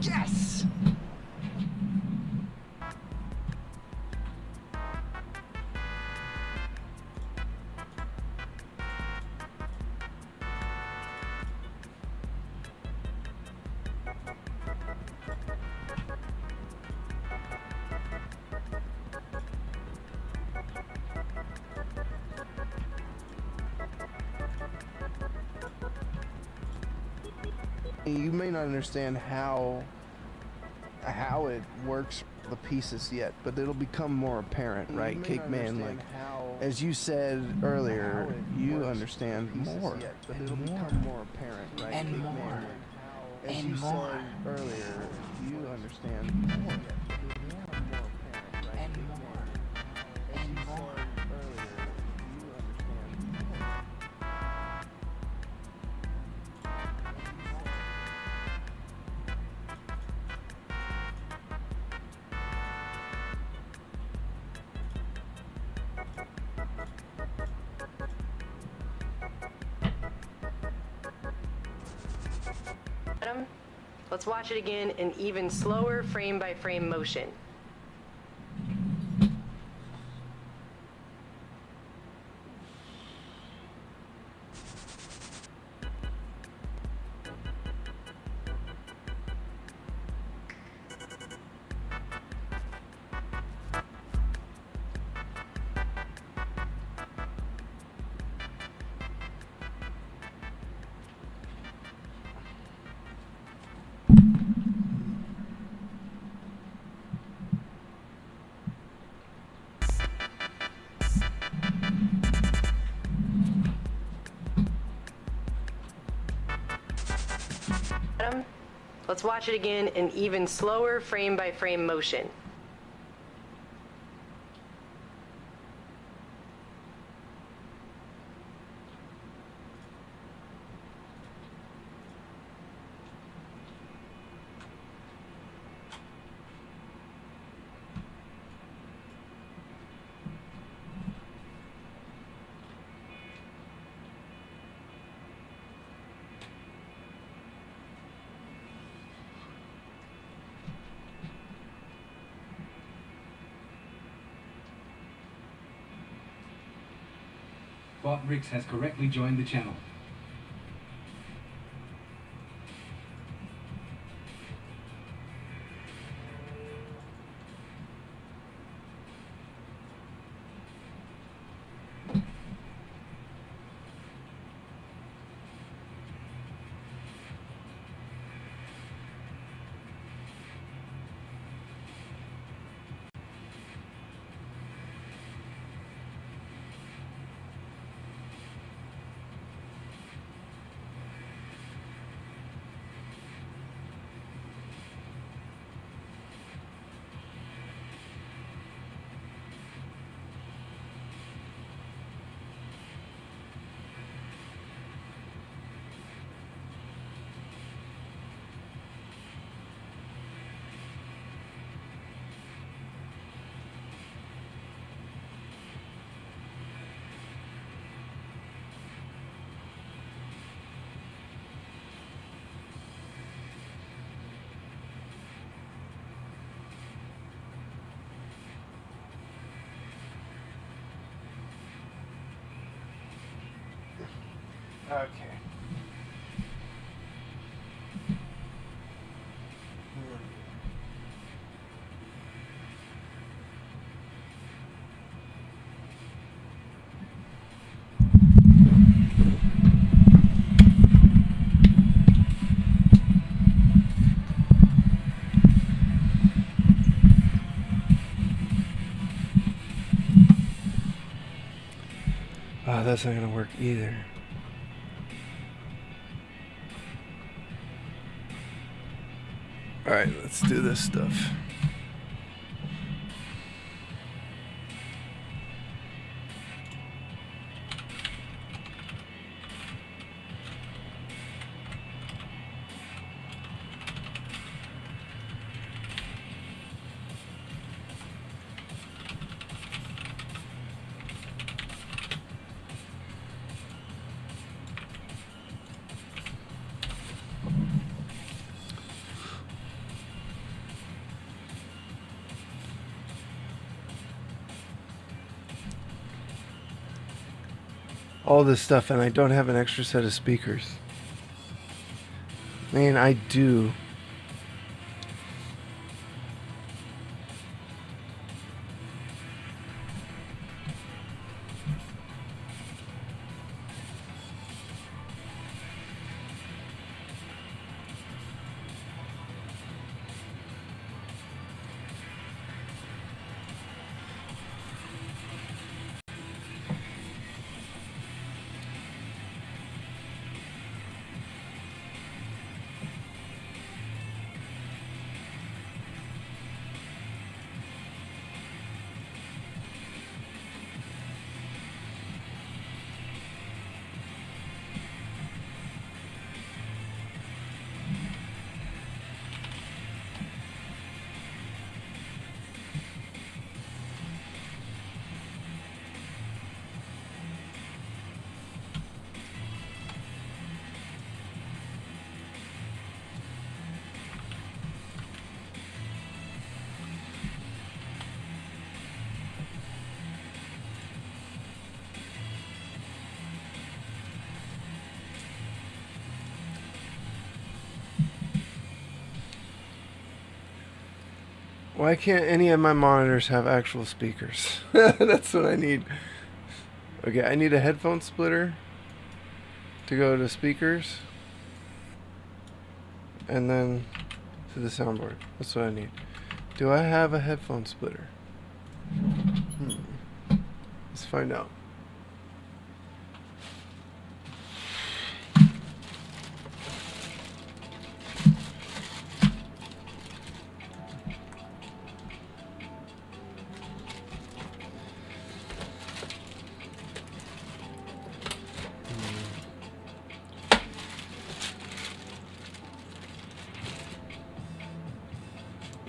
Yes! You may not understand how it works, the pieces yet, but it'll become more apparent, right, Cakeman? Like, as you said earlier, you understand more but and it'll more become more apparent, right? and Cakeman? more. As And you more. said earlier, you understand more and more. And more. And more. Earlier, you understand more. Let's watch it again in even slower frame-by-frame motion. Let's watch it again in even slower frame-by-frame motion. Bot Rix has correctly joined the channel. Okay. Oh, that's not gonna work either. Alright, let's do this stuff. all this stuff and I don't have an extra set of speakers. I mean, I do. Why can't any of my monitors have actual speakers? That's what I need. Okay, I need a headphone splitter to go to speakers and then to the soundboard. That's what I need. Do I have a headphone splitter? Let's find out.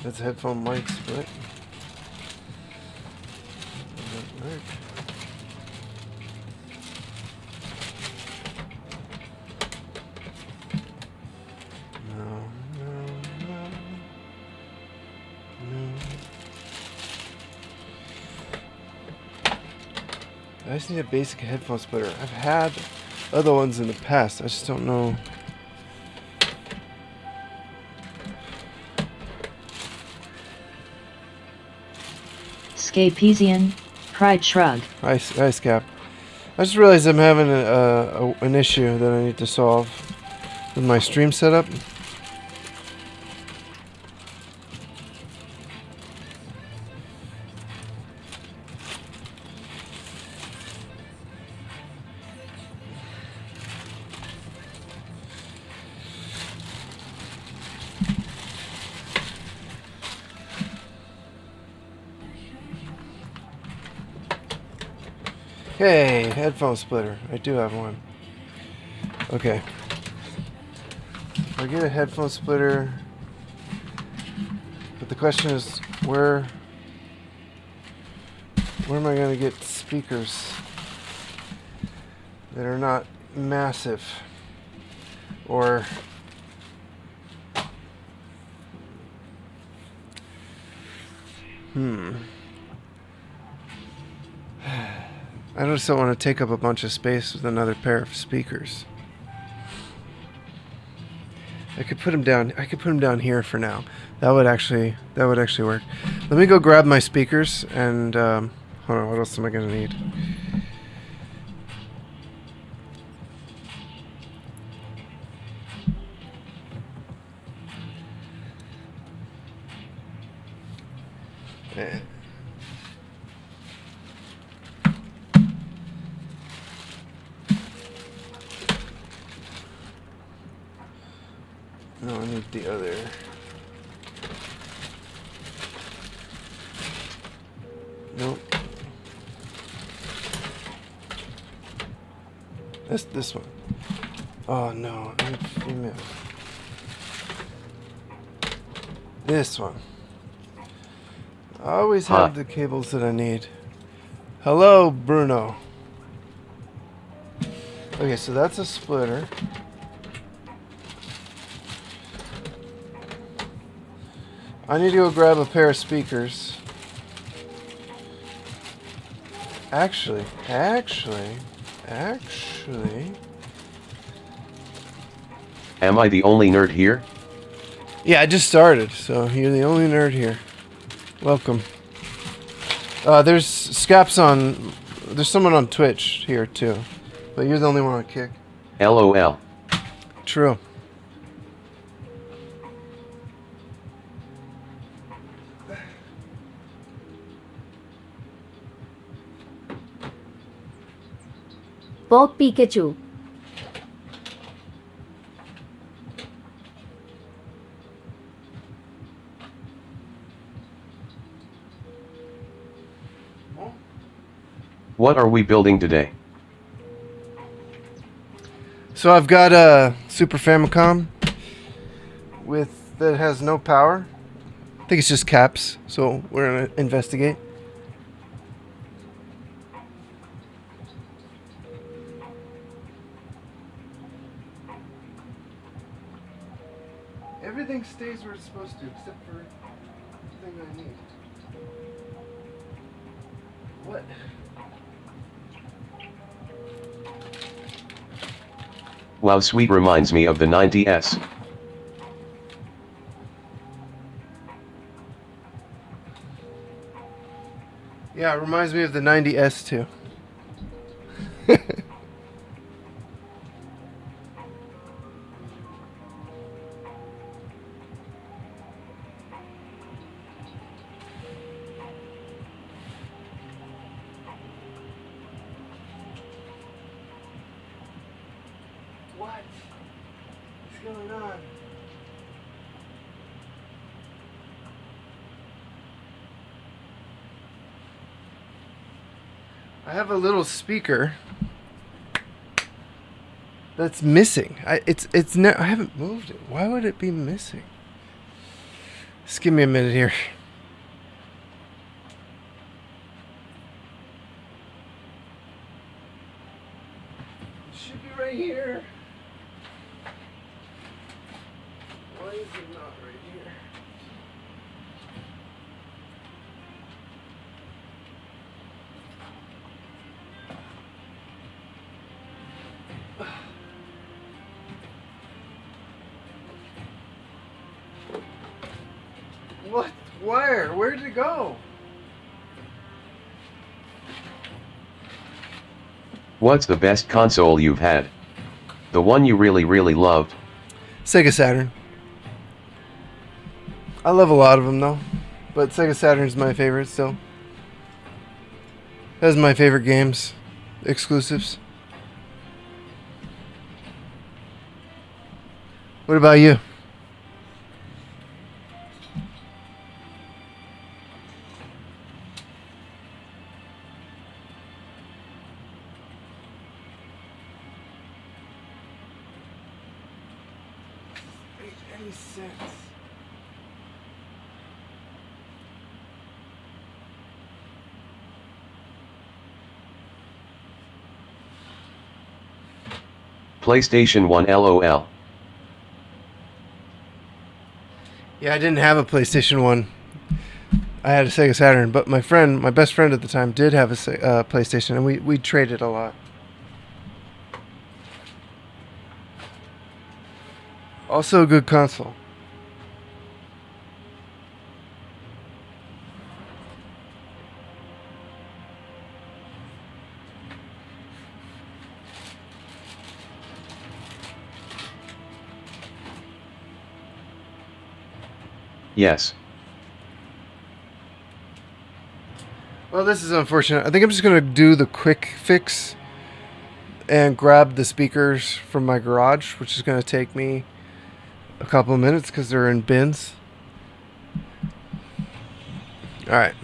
That's a headphone mic split. Doesn't work. No. I just need a basic headphone splitter. I've had other ones in the past. I just don't know. Scapesian, pride shrug. Hi, Scap. I just realized I'm having an issue that I need to solve with my stream setup. Okay, headphone splitter. I do have one. Okay. I get a headphone splitter, but the question is, where am I going to get speakers that are not massive or I just don't want to take up a bunch of space with another pair of speakers. I could put them down. I could put them down here for now. That would actually work. Let me go grab my speakers and hold on. What else am I gonna need? No, I need the other. Nope. That's this one. Oh no, I need female. This one. I always have the cables that I need. Hello, Bruno. Okay, so that's a splitter. I need to go grab a pair of speakers. Actually, Actually... Am I the only nerd here? Yeah, I just started, so you're the only nerd here. Welcome. There's Scaps on... There's someone on Twitch here, too. But you're the only one on Kick. LOL. True. Pop Pikachu. What are we building today? So I've got a Super Famicom that has no power. I think it's just caps, so we're gonna investigate. Everything stays where it's supposed to, except for the thing I need. What? Wow, sweet, reminds me of the 90s. Yeah, it reminds me of the 90S too. What is going on? I have a little speaker that's missing. I haven't moved it. Why would it be missing? Just give me a minute here. It should be right here. Why is it not right here? What? Where? Where did it go? What's the best console you've had? The one you really, really loved? Sega Saturn. I love a lot of them though, but Sega Saturn's my favorite still. That's my favorite games, exclusives. What about you? Any sense? PlayStation 1 LOL. Yeah, I didn't have a PlayStation 1. I had a Sega Saturn, but my best friend at the time did have a PlayStation, and we traded a lot. Also a good console. Yes. Well, this is unfortunate. I think I'm just going to do the quick fix and grab the speakers from my garage, which is going to take me a couple of minutes because they're in bins. Alright.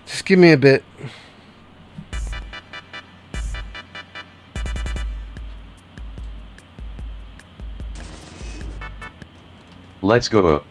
Just give me a bit. Let's go.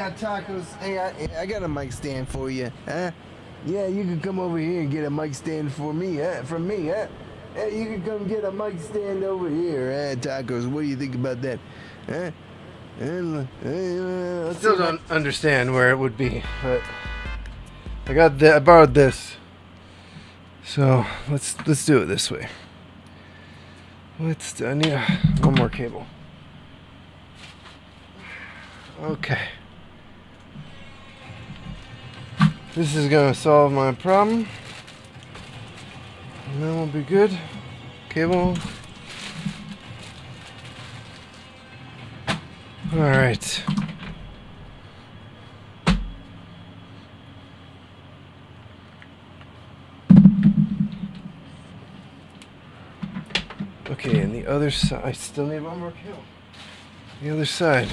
Got tacos. Hey, I got a mic stand for you, huh? Yeah, you can come over here and get a mic stand for me, huh? From me, huh? Hey, you can come get a mic stand over here, huh? Tacos. What do you think about that, huh? Still don't understand where it would be, but I borrowed this, so let's do it this way. I need one more cable. Okay. This is gonna solve my problem. And then we'll be good. Cable. Alright. Okay, and the other side, I still need one more cable. The other side.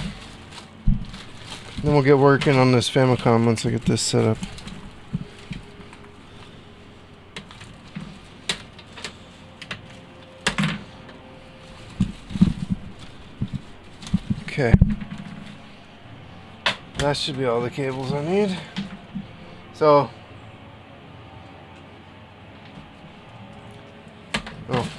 Then we'll get working on this Famicom once I get this set up. Okay. That should be all the cables I need. So. Oh.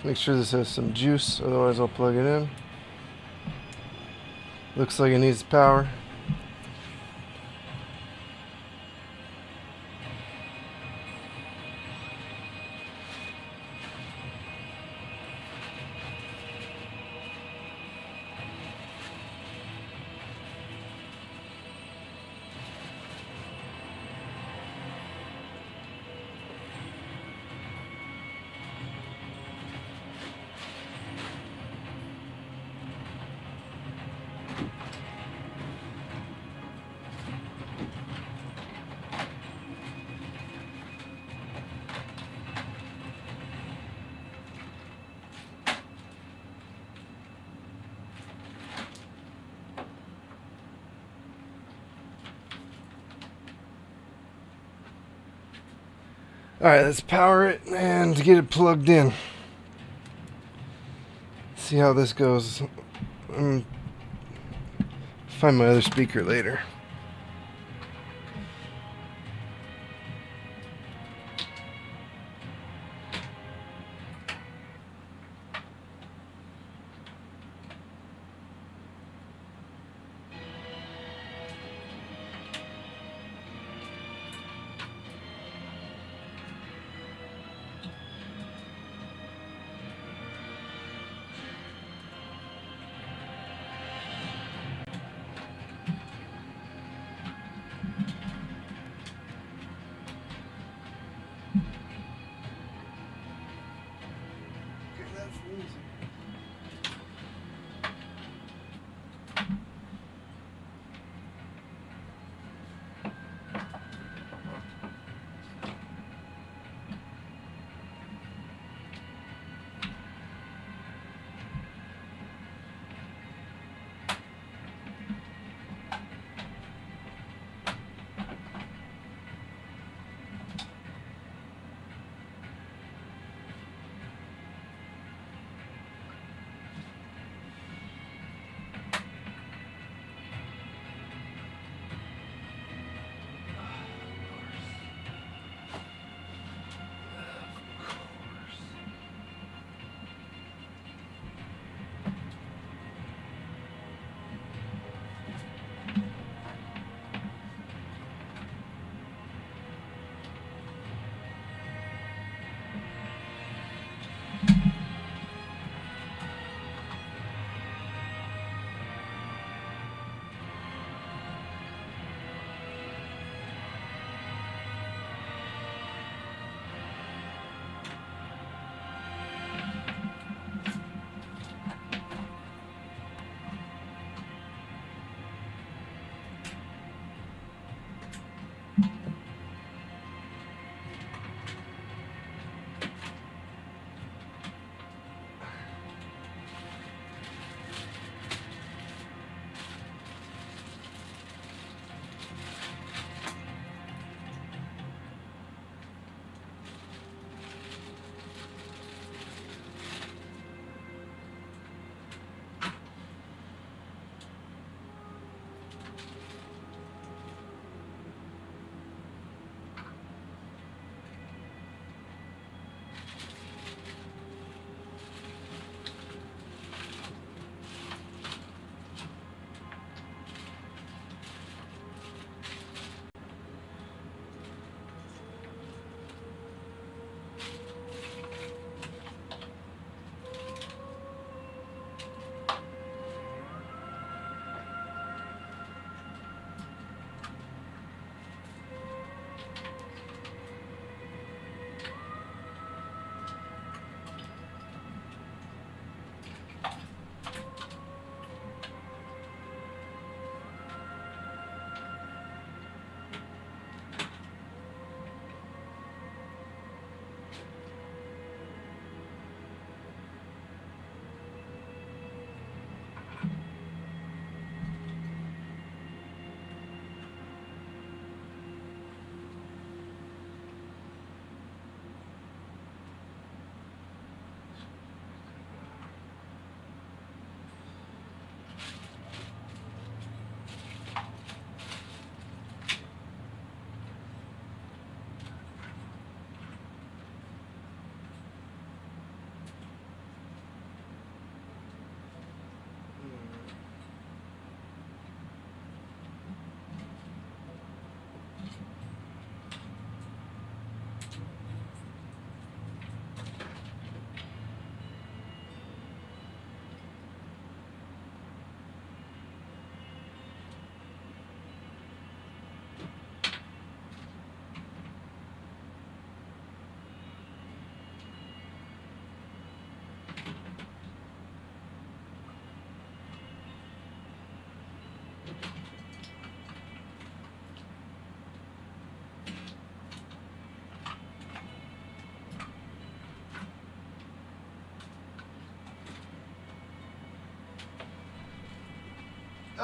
Make sure this has some juice, otherwise I'll plug it in. Looks like it needs power. Alright, let's power it and get it plugged in. See how this goes. Find my other speaker later.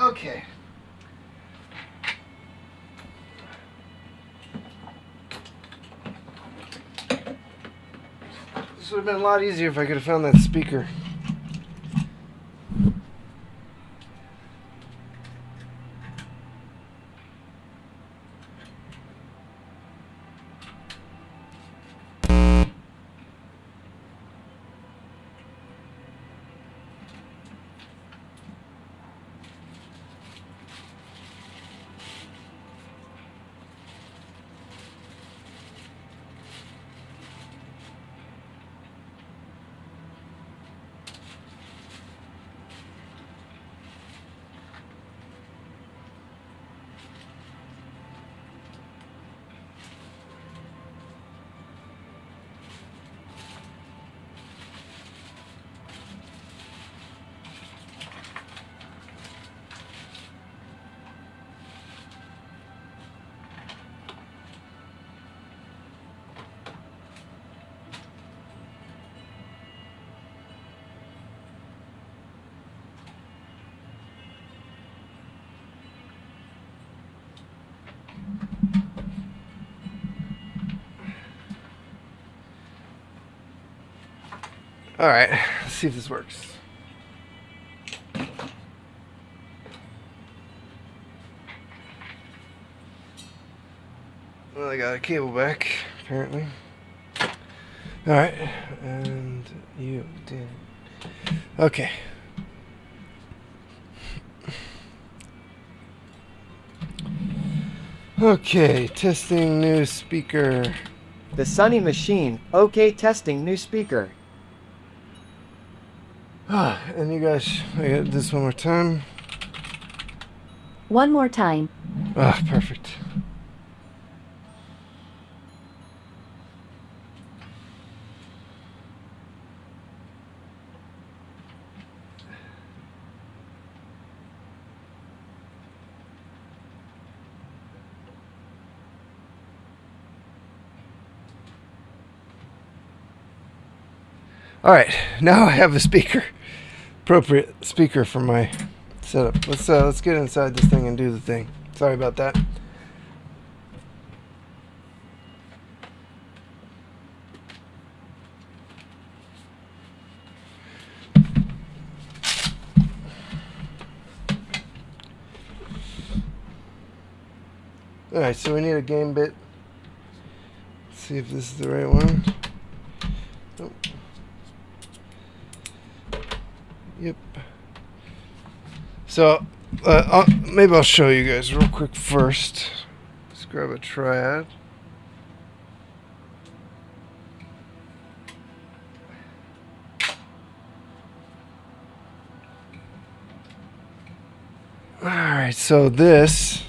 Okay. This would have been a lot easier if I could have found that speaker. All right, let's see if this works. Well, I got a cable back, apparently. All right, and you did. Okay. Okay, testing new speaker. The Sunny Machine. Okay, testing new speaker. And you guys, I got this one more time. One more time. Ah, perfect. All right, now I have a speaker, appropriate speaker for my setup. Let's get inside this thing and do the thing. Sorry about that. All right, so we need a game bit. Let's see if this is the right one. Nope. Yep. So, maybe I'll show you guys real quick first. Let's grab a triad. Alright, so this,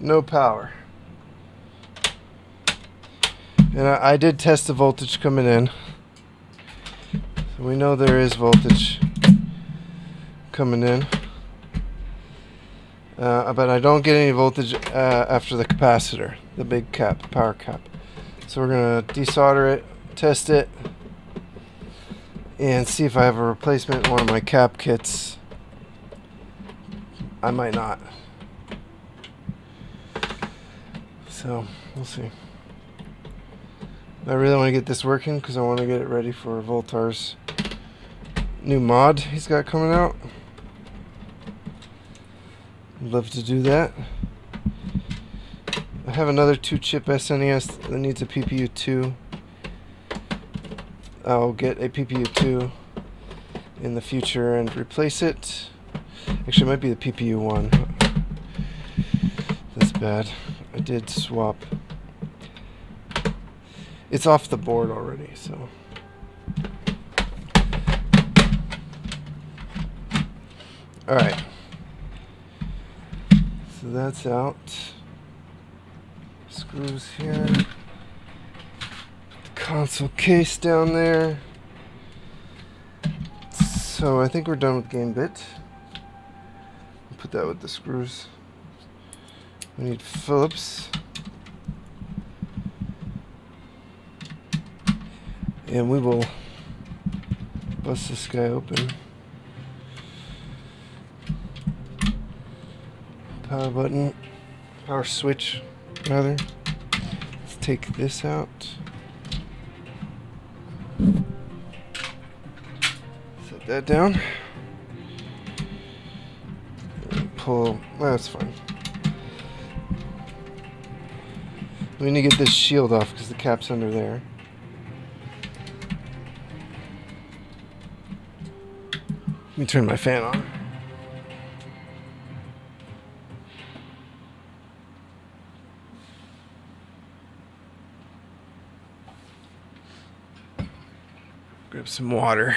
no power. And I did test the voltage coming in. So we know there is voltage coming in. But I don't get any voltage after the capacitor, the big cap, power cap. So we're going to desolder it, test it, and see if I have a replacement in one of my cap kits. I might not. So, we'll see. I really want to get this working because I want to get it ready for Voltar's new mod he's got coming out. I'd love to do that. I have another 2-chip SNES that needs a PPU 2. I'll get a PPU 2 in the future and replace it. Actually, it might be the PPU 1. That's bad. I did swap. It's off the board already, so. Alright. So that's out. Screws here. Put the console case down there. So I think we're done with game bit. Put that with the screws. We need Phillips. And we will bust this guy open. Power button. Power switch, rather. Let's take this out. Set that down. And pull. Well, that's fine. We need to get this shield off because the cap's under there. Let me turn my fan on. Grab some water.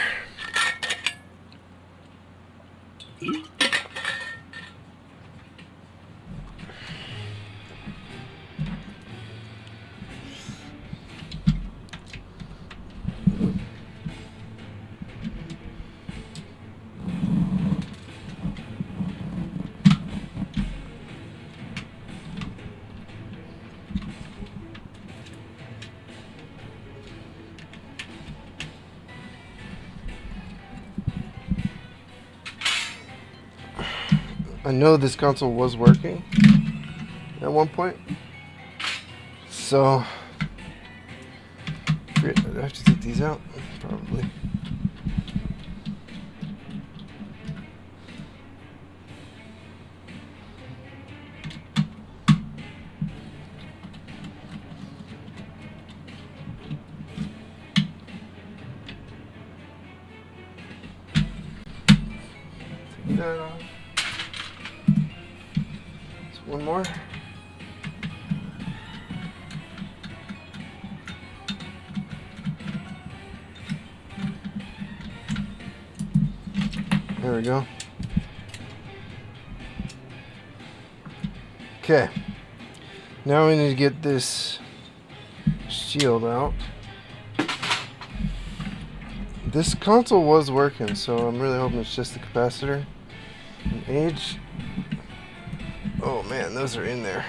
I know this console was working at one point, so I have to take these out, probably. Take that off. One more. There we go. Okay. Now we need to get this shield out. This console was working, so I'm really hoping it's just the capacitor and age. Oh man, those are in there.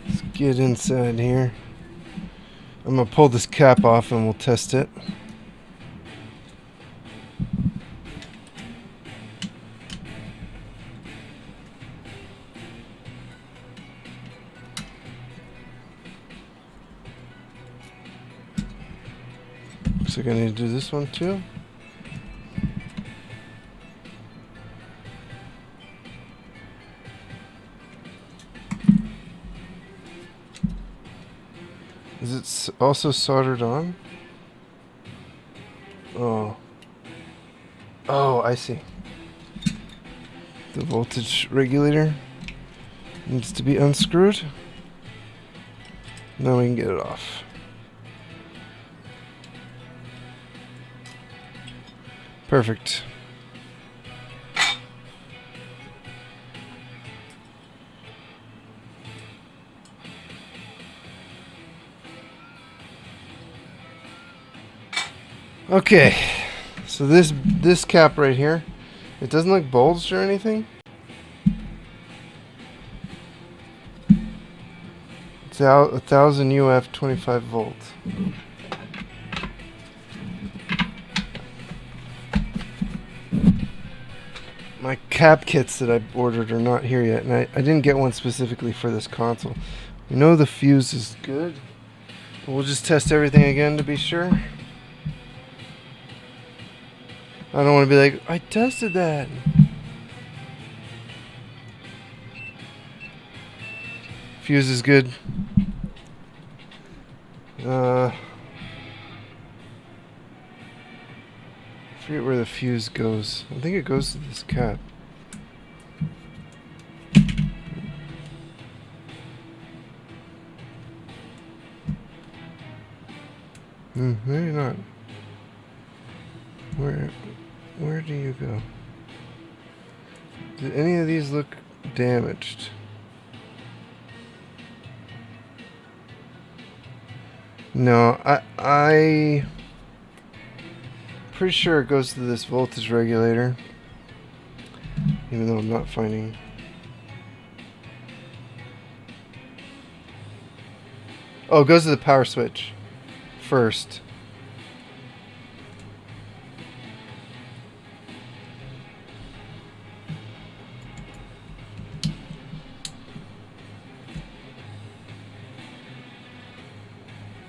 Let's get inside here. I'm going to pull this cap off and we'll test it. Looks like I need to do this one too. Is it also soldered on? Oh. Oh, I see. The voltage regulator needs to be unscrewed. Now we can get it off. Perfect. Okay, so this cap right here, it doesn't look bulged or anything. It's out 1000 UF 25 volt. My cap kits that I ordered are not here yet, and I didn't get one specifically for this console. We know the fuse is good, but we'll just test everything again to be sure. I don't want to be like, I tested that. Fuse is good. I forget where the fuse goes. I think it goes to this cap. Maybe not. Where do you go? Did any of these look damaged? No, I pretty sure it goes to this voltage regulator, even though I'm not finding. Oh, it goes to the power switch first.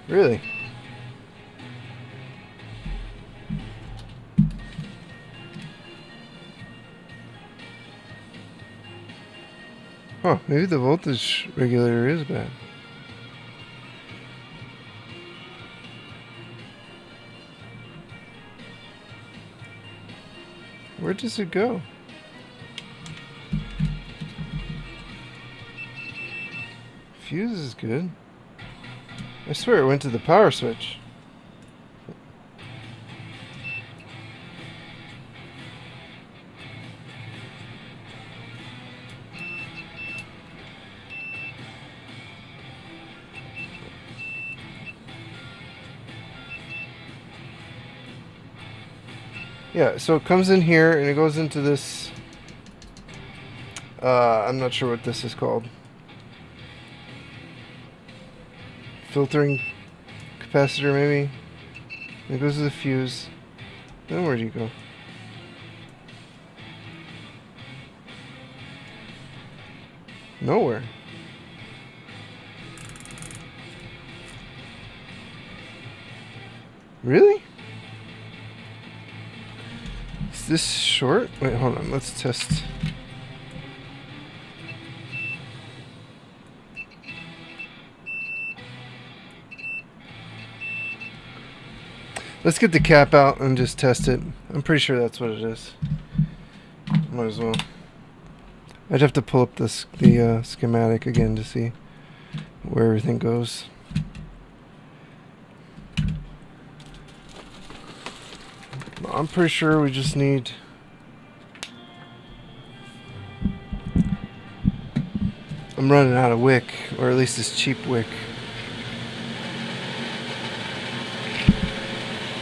Really? Huh, maybe the voltage regulator is bad. Where does it go? Fuse is good. I swear it went to the power switch. Yeah, so it comes in here and it goes into this, I'm not sure what this is called. Filtering capacitor maybe. And it goes to the fuse. Then where do you go? Nowhere. Really? Is this short? Wait, hold on. Let's test. Let's get the cap out and just test it. I'm pretty sure that's what it is. Might as well. I'd have to pull up the schematic again to see where everything goes. I'm pretty sure we just need... I'm running out of wick, or at least this cheap wick.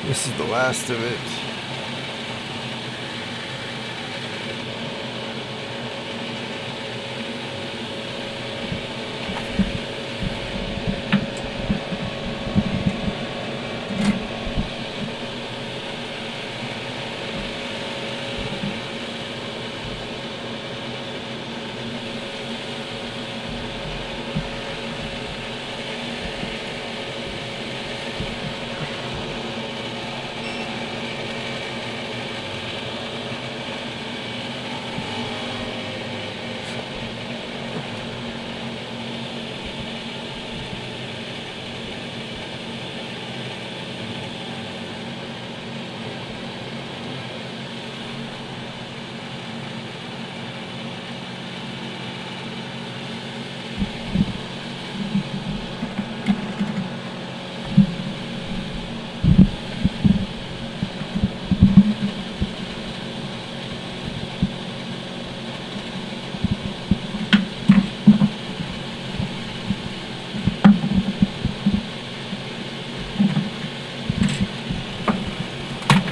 This is the last of it.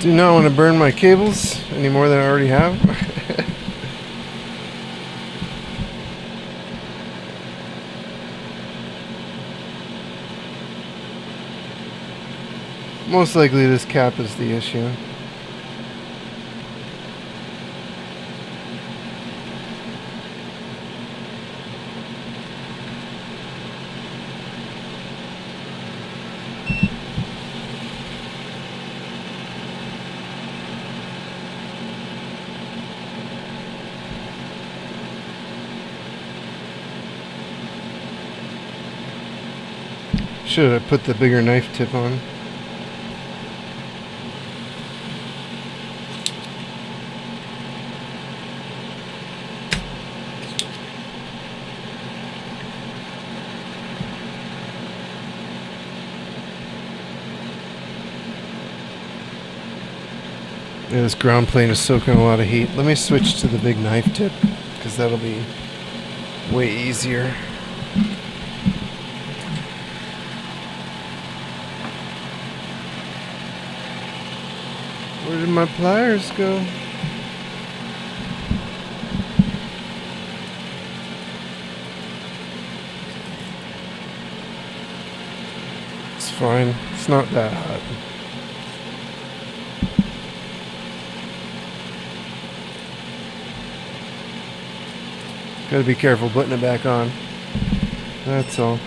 Do not want to burn my cables any more than I already have. Most likely this cap is the issue. Should have put the bigger knife tip on. Yeah, this ground plane is soaking a lot of heat. Let me switch to the big knife tip, because that'll be way easier. Where did my pliers go? It's fine. It's not that hot. Gotta be careful putting it back on. That's all.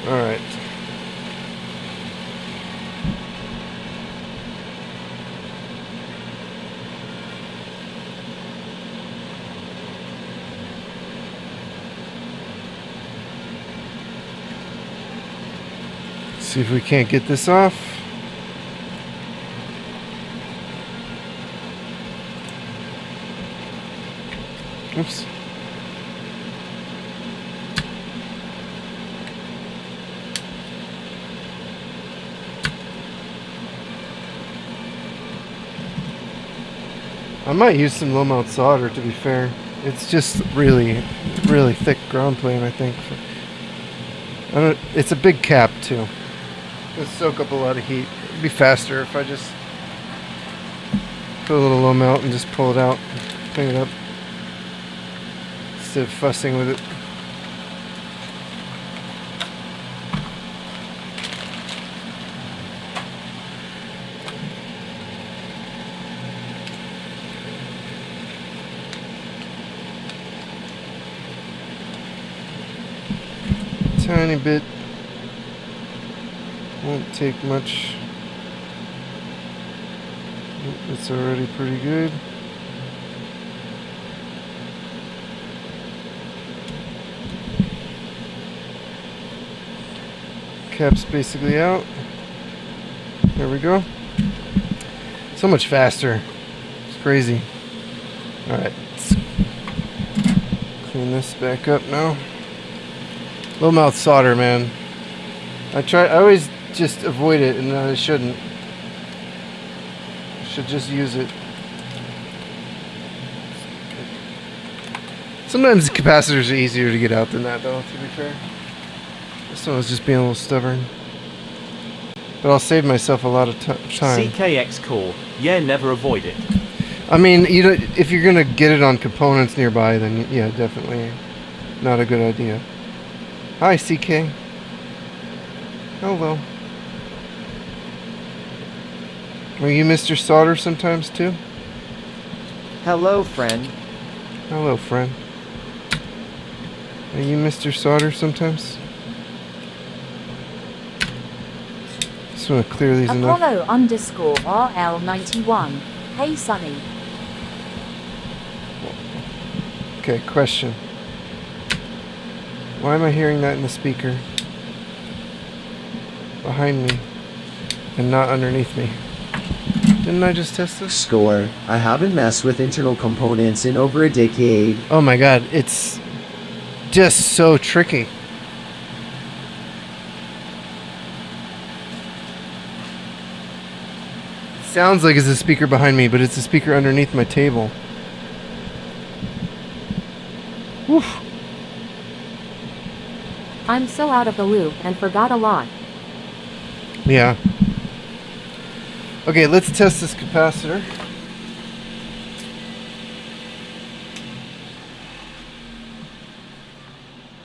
Alright. See if we can't get this off. Oops. I might use some low mount solder, to be fair. It's just really thick ground plane, I think. It's a big cap too. It'll soak up a lot of heat. It'd be faster if I just put a little low mount and just pull it out, clean it up, instead of fussing with it. Tiny bit. Won't take much. It's already pretty good. Cap's basically out. There we go. So much faster. It's crazy. Alright, let's clean this back up now. Low mouth solder, man. I always just avoid it, and I shouldn't. I should just use it. Sometimes capacitors are easier to get out than that, though, to be fair. This one was just being a little stubborn. But I'll save myself a lot of time. CKX core. Yeah, never avoid it. I mean, if you're gonna get it on components nearby, then yeah, definitely not a good idea. Hi, CK. Hello. Are you Mr. Solder sometimes too? Hello, friend. Hello, friend. Are you Mr. Solder sometimes? Just want to clear these enough. Apollo_RL91. Hey, Sonny. Okay, question. Why am I hearing that in the speaker? Behind me. And not underneath me. Didn't I just test this? Score. I haven't messed with internal components in over a decade. Oh my god, it's just so tricky. It sounds like it's a speaker behind me, but it's a speaker underneath my table. Woof. I'm so out of the loop and forgot a lot. Yeah. Okay, let's test this capacitor.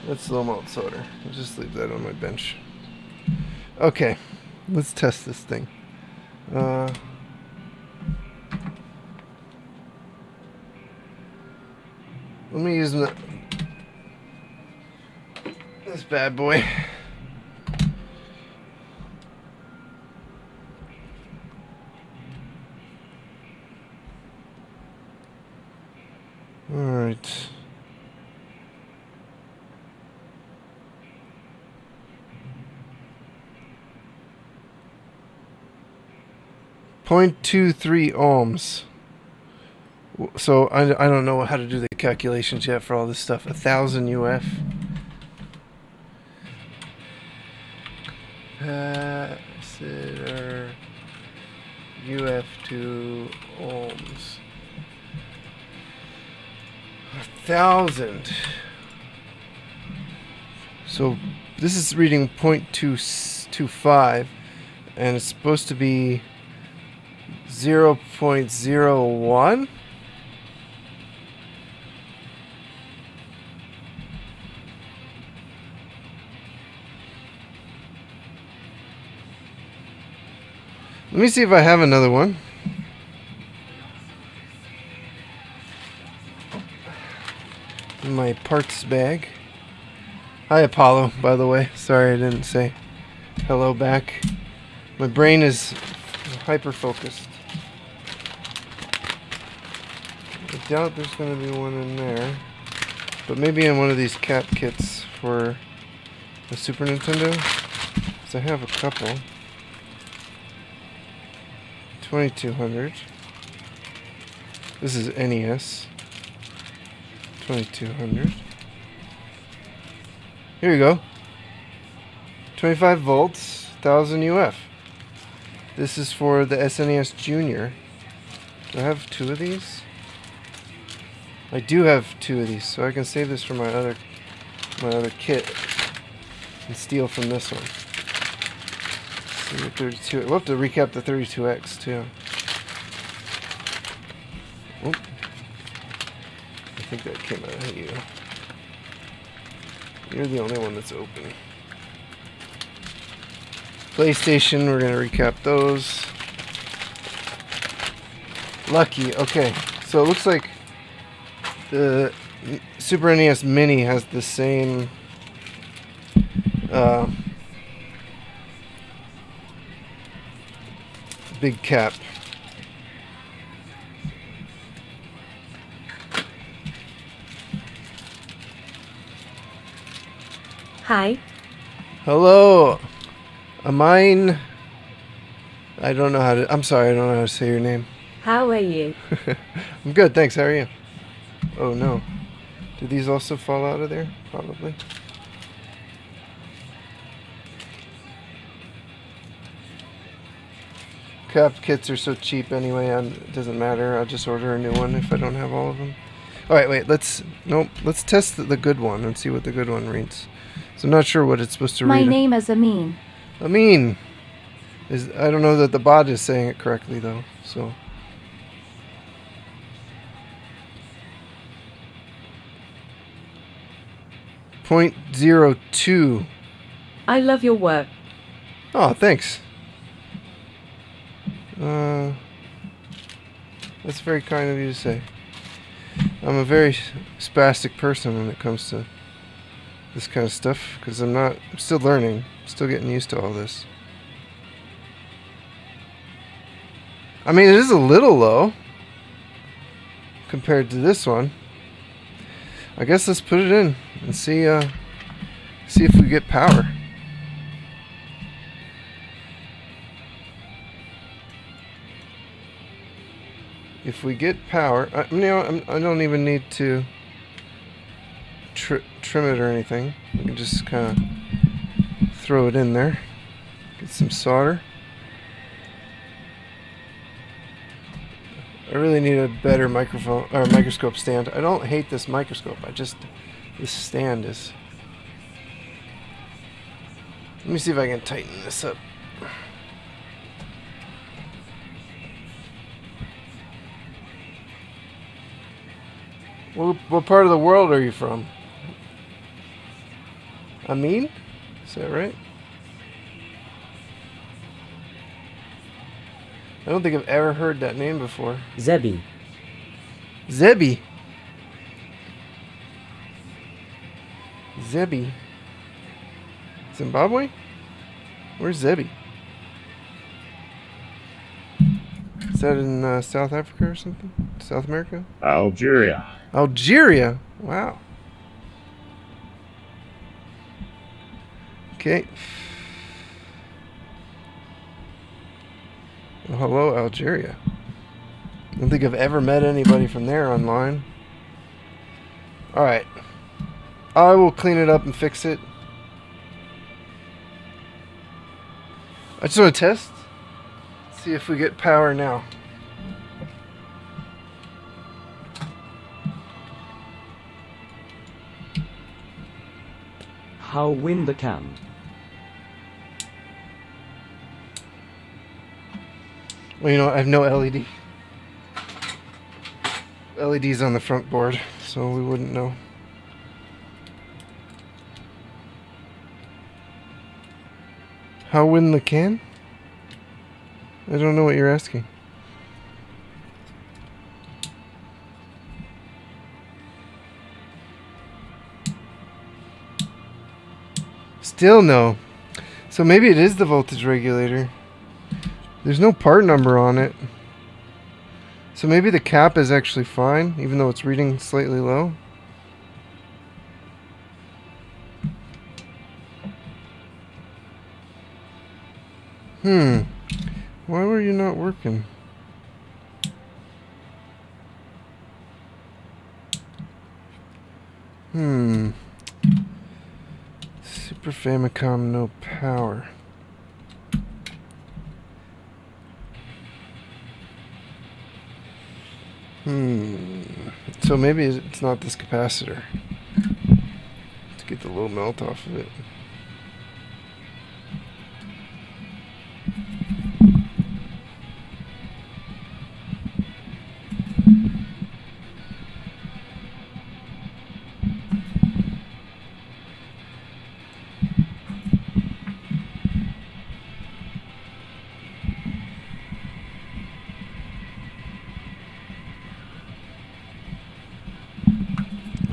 That's low malt solder. I'll just leave that on my bench. Okay, let's test this thing. Let me use this bad boy. All right. .23 ohms. So I don't know how to do the calculations yet for all this stuff. 1,000 UF. Capacitor UF to ohms. 1,000. So this is reading 0.225, and it's supposed to be 0.01. Let me see if I have another one. In my parts bag. Hi, Apollo, by the way. Sorry I didn't say hello back. My brain is hyper-focused. I doubt there's going to be one in there. But maybe in one of these cap kits for the Super Nintendo. Because I have a couple. 2200. This is NES. 2200. Here you go. 25 volts, 1000 UF. This is for the SNES Junior. Do I have two of these? I do have two of these, so I can save this for my other kit and steal from this one. So 32. We'll have to recap the 32X too. Oh. I think that came out of you. You're the only one that's open. PlayStation, we're going to recap those. Lucky, okay. So it looks like the Super NES Mini has the same big cap. Hi. Hello. Mine. I don't know how to. I'm sorry, I don't know how to say your name. How are you? I'm good, thanks. How are you? Oh no. Did these also fall out of there? Probably. Cap kits are so cheap anyway, it doesn't matter. I'll just order a new one if I don't have all of them. Alright, wait, let's test the good one and see what the good one reads. So I'm not sure what it's supposed to read. My name is Amin. Amin! I don't know that the bot is saying it correctly though, so. .02. I love your work. Oh, thanks. That's very kind of you to say. I'm a very spastic person when it comes to this kind of stuff, because I'm still learning, still getting used to all this. I mean, it is a little low compared to this one. I guess let's put it in and see if we get power. If we get power, I don't even need to trim it or anything. We can just kind of throw it in there. Get some solder. I really need a better microphone or microscope stand. I don't hate this microscope. This stand is. Let me see if I can tighten this up. What part of the world are you from? Amin? Is that right? I don't think I've ever heard that name before. Zebi. Zebi. Zebi. Zimbabwe? Where's Zebi? Is that in South Africa or something? South America? Algeria. Algeria? Wow. Okay. Well, hello, Algeria. I don't think I've ever met anybody from there online. Alright. I will clean it up and fix it. I just want to test. See if we get power now. How win the cam? Well, you know, I have no LED. LED's on the front board, so we wouldn't know. How win the can? I don't know what you're asking. Still no. So maybe it is the voltage regulator. There's no part number on it. So maybe the cap is actually fine, even though it's reading slightly low. Why were you not working? Super Famicom, no power. So maybe it's not this capacitor. Let's get the low melt off of it.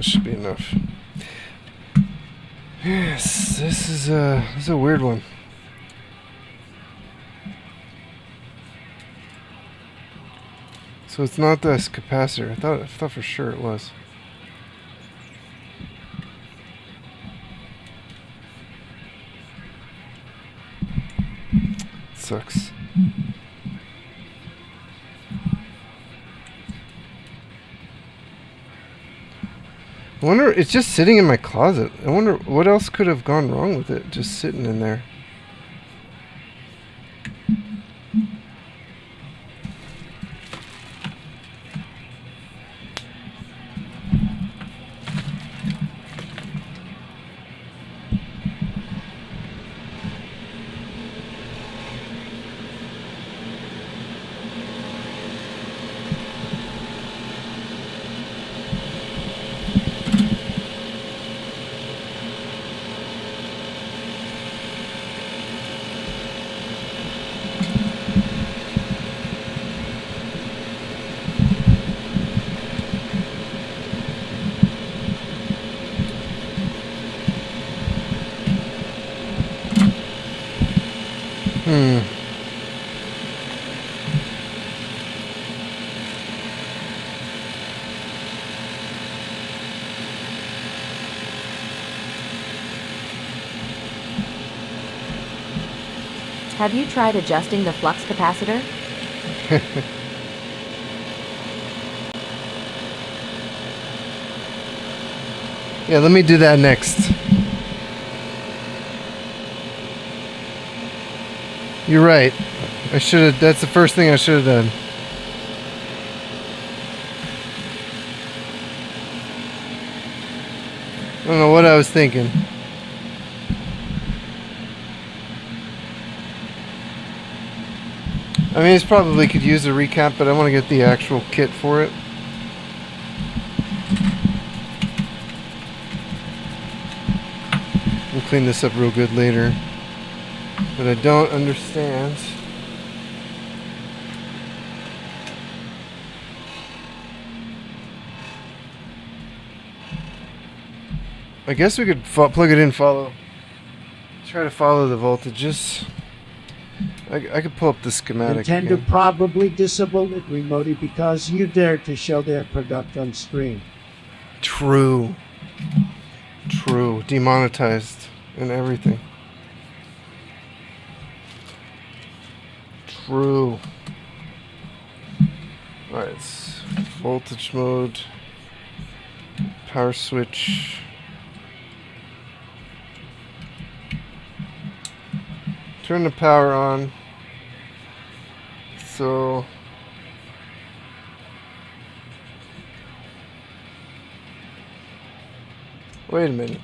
Should be enough. Yes, this is a weird one. So it's not this capacitor. I thought for sure it was. Sucks. I wonder, it's just sitting in my closet. I wonder what else could have gone wrong with it just sitting in there. Have you tried adjusting the flux capacitor? Yeah, let me do that next. You're right. That's the first thing I should have done. I don't know what I was thinking. I mean, this probably could use a recap, but I want to get the actual kit for it. clean this up real good later. But I don't understand. I guess we could plug it in, try to follow the voltages. I could pull up the schematic. Nintendo again. probably disabled it remotely because you dared to show their product on stream. True. True. Demonetized and everything. True. Alright, it's voltage mode, power switch. Turn the power on. So wait a minute.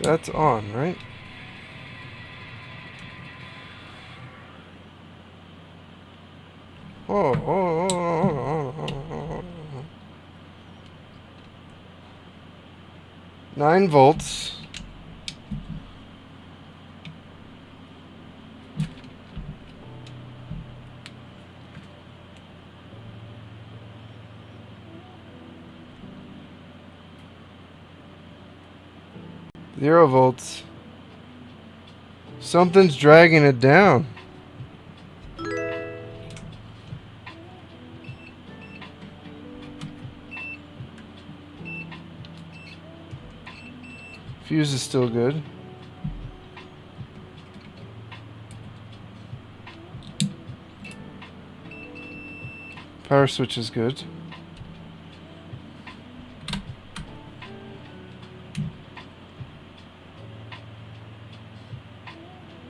That's on, right? Oh. 9 volts. Zero volts. Something's dragging it down. Fuse is still good. Power switch is good.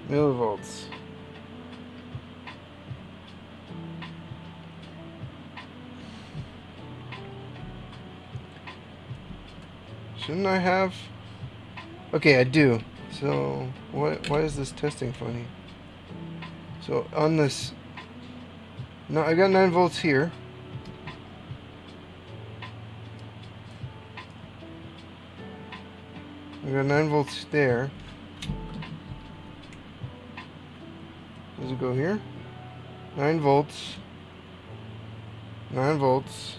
Millivolts. Shouldn't I have? Okay, I do. So, why is this testing funny? So, on this... No, I got 9 volts here. I got 9 volts there. Does it go here? 9 volts. 9 volts.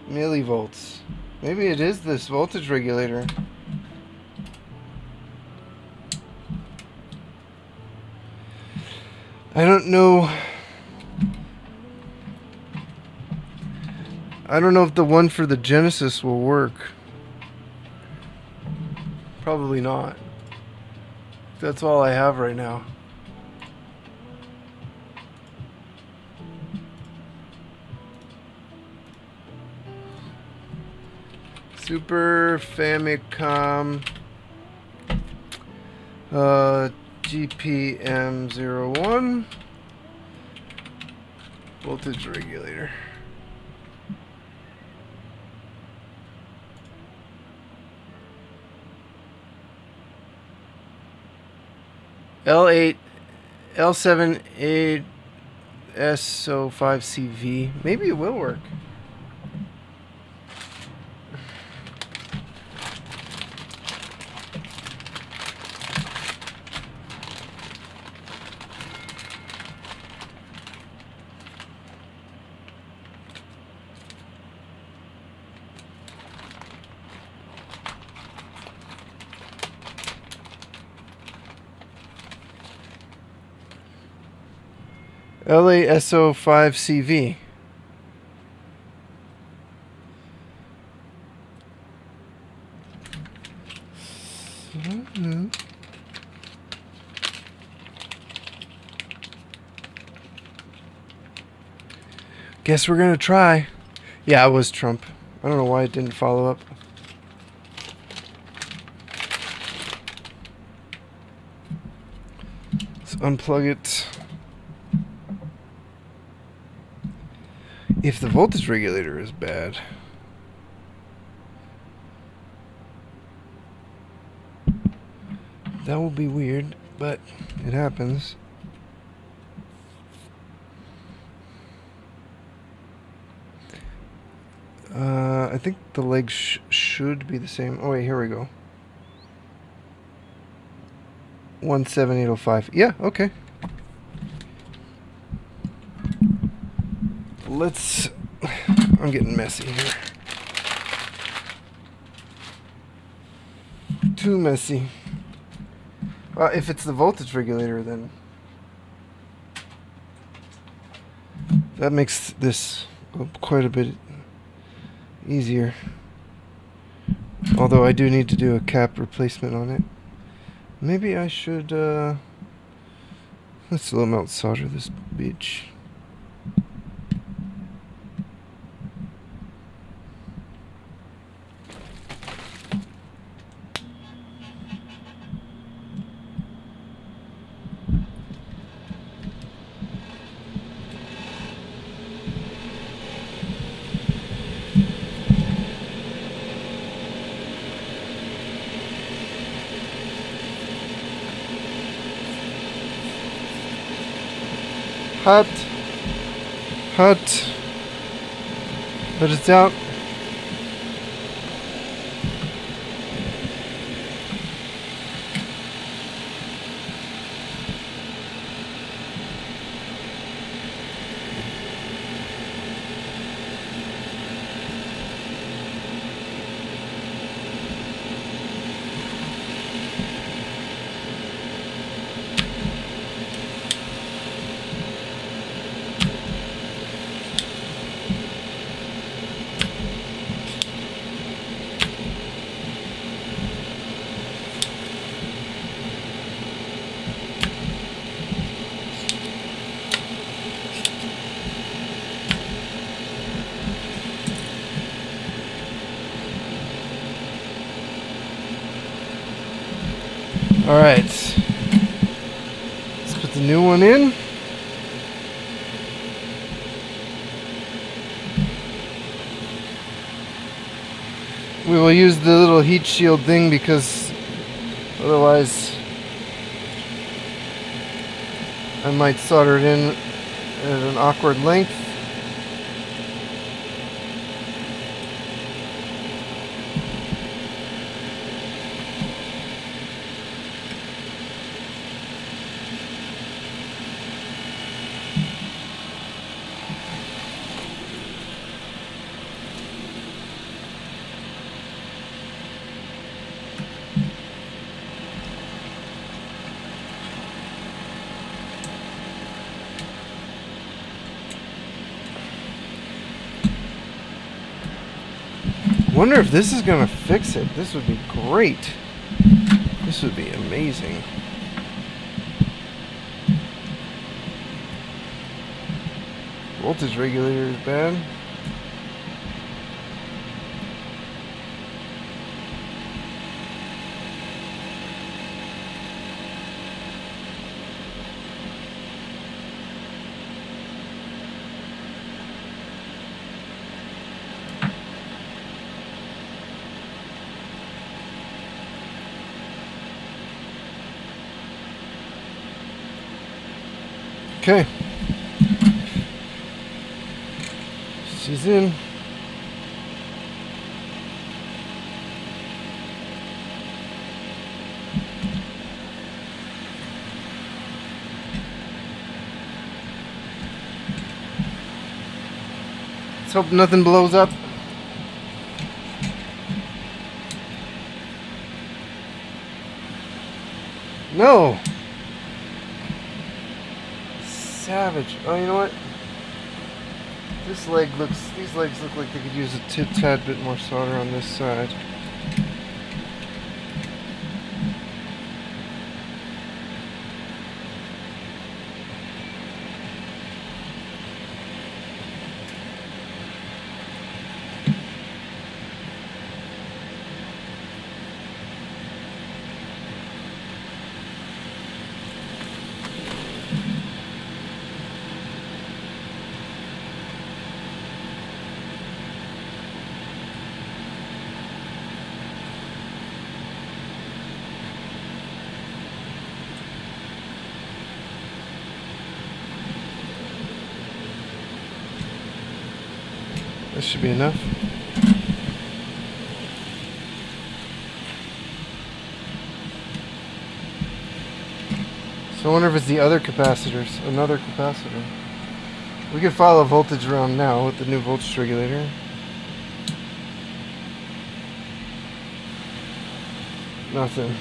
Millivolts. Maybe it is this voltage regulator. I don't know. I don't know if the one for the Genesis will work. Probably not. That's all I have right now. Super Famicom GPM01 voltage regulator. L8 L7 8SO5CV. Maybe it will work. LASO5CV. Guess we're gonna try. Yeah, it was Trump. I don't know why it didn't follow up. Let's unplug it. If the voltage regulator is bad, that will be weird, but it happens. I think the legs should be the same. Oh wait, here we go. 17805. Yeah, okay. Let's... I'm getting messy here. Too messy. If it's the voltage regulator, then that makes this quite a bit easier. Although I do need to do a cap replacement on it. Maybe I should, let's low melt solder this bitch. Hot. Hot. But it's out. Alright, let's put the new one in. We will use the little heat shield thing because otherwise I might solder it in at an awkward length. Wonder if this is gonna fix it. This would be great. This would be amazing. Voltage regulator is bad. Okay. She's in. Let's hope nothing blows up. No. Savage. Oh, you know what? These legs look like they could use a tad bit more solder on this side. That should be enough. So I wonder if it's the other capacitors, another capacitor. We could follow voltage around now with the new voltage regulator. Nothing.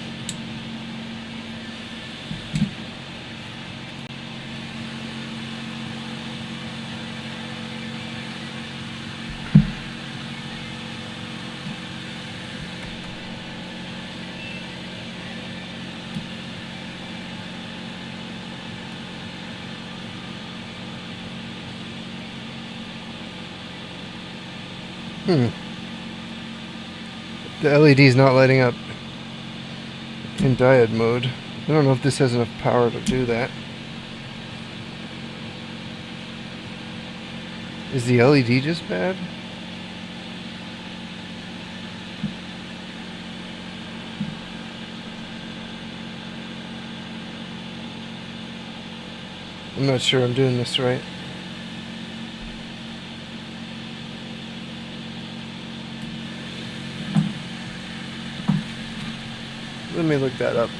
The LED's not lighting up in diode mode. I don't know if this has enough power to do that. Is the LED just bad? I'm not sure I'm doing this right. Let me look that up.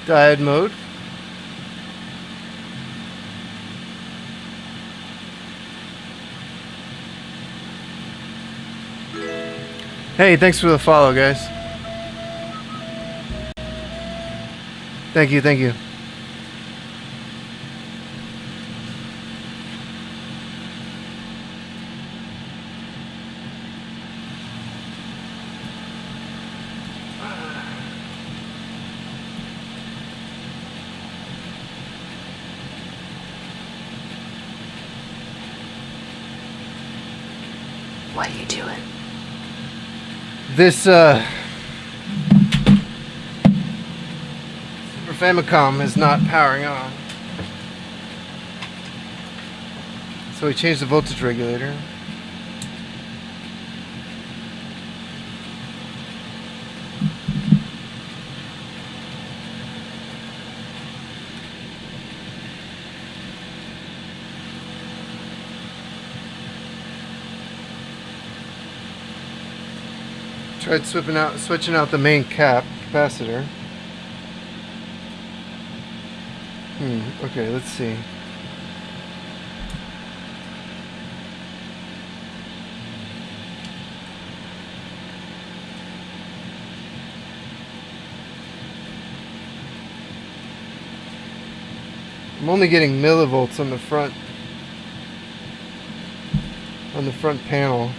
Diode mode. Hey, thanks for the follow, guys. Thank you, thank you. What are you doing? This Super Famicom is not powering on. So we changed the voltage regulator. Tried switching out the main capacitor. Okay, let's see. I'm only getting millivolts on the front panel.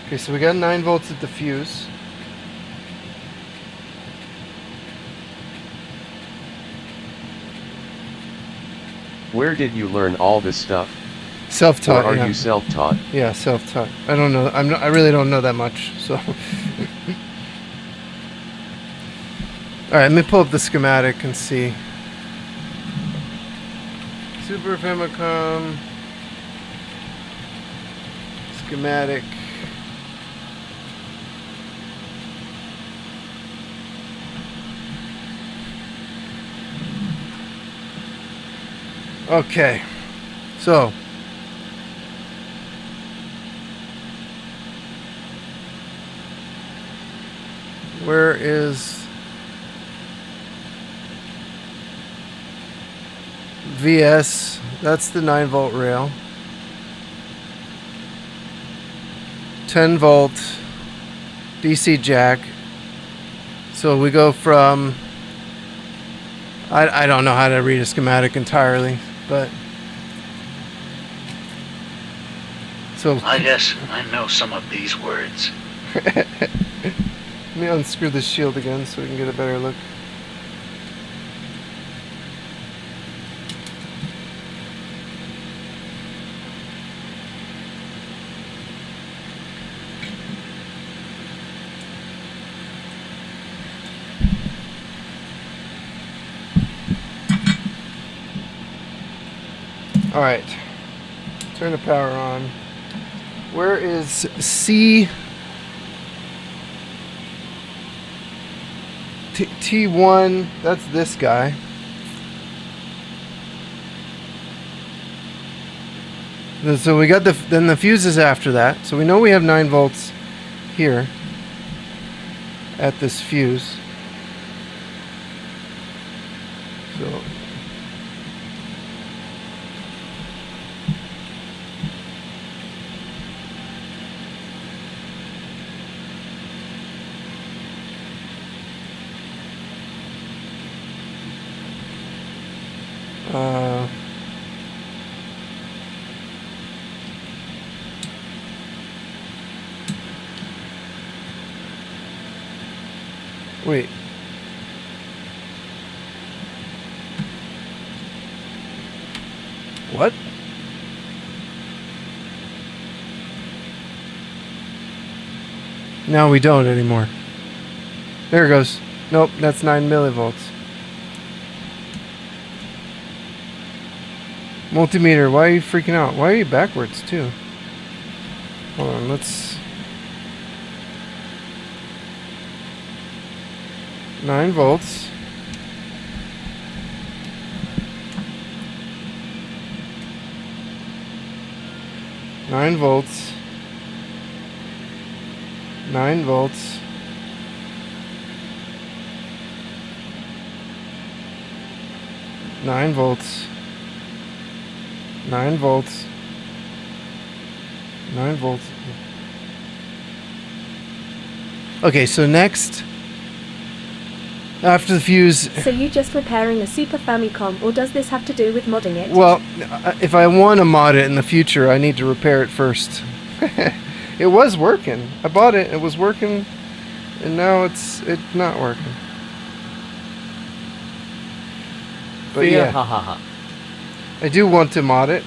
Okay, so we got 9 volts at the fuse. Where did you learn all this stuff? Self-taught. Or are yeah. you self-taught? Yeah, self-taught. I don't know. I really don't know that much. So, all right, let me pull up the schematic and see. Super Famicom schematic. Okay, so where is VS? That's the 9-volt rail. 10-volt DC jack. So we go from, I don't know how to read a schematic entirely, but so I guess I know some of these words. Let me unscrew the shield again so we can get a better look. Alright. Turn the power on. Where is T1? That's this guy. So we got then the fuses after that. So we know we have 9 volts here at this fuse. So wait. What? No, we don't anymore. There it goes. Nope, that's 9 millivolts. Multimeter, why are you freaking out? Why are you backwards too? Hold on, let's... 9 volts. Nine volts. 9 volts. 9 volts. 9 volts. 9 volts. Okay, so next, after the fuse... So you just repairing a Super Famicom, or does this have to do with modding it? Well, if I want to mod it in the future, I need to repair it first. It was working. I bought it, it was working, and now it's not working. But yeah, ha ha ha. I do want to mod it,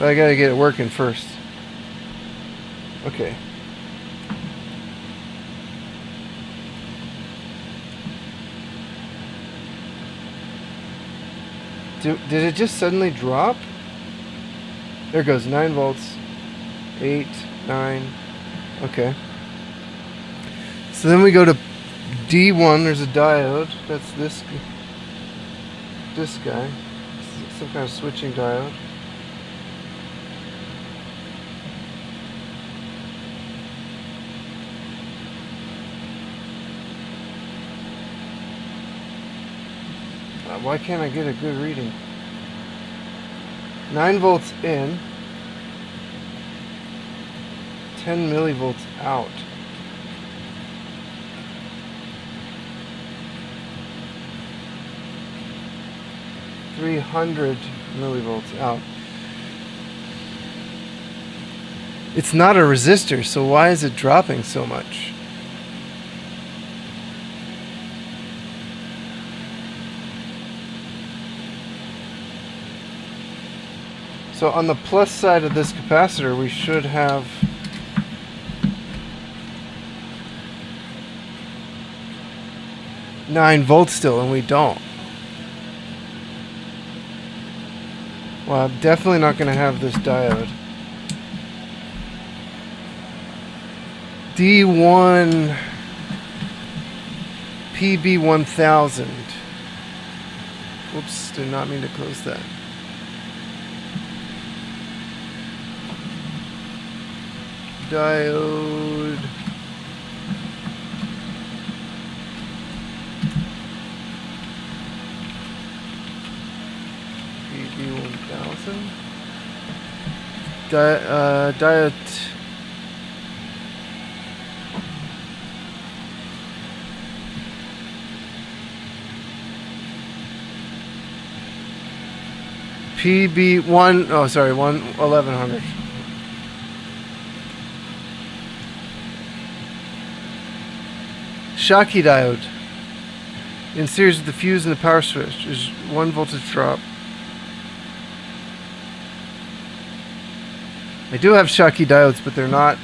but I gotta get it working first. Okay. Did it just suddenly drop? There goes 9 volts. 8, 9. Okay. So then we go to D1. There's a diode. That's this guy. Some kind of switching diode. Why can't I get a good reading? 9 volts in. 10 millivolts out. .300 millivolts out. It's not a resistor, so why is it dropping so much? So on the plus side of this capacitor, we should have .9 volts still, and we don't. Well, I'm definitely not going to have this diode. D1 PB1000. Whoops, did not mean to close that. Diode. PB1000. Diode. PB1. Oh, sorry, 1100. Schottky diode in series with the fuse and the power switch is 1 voltage drop. I do have Schottky diodes, but they're not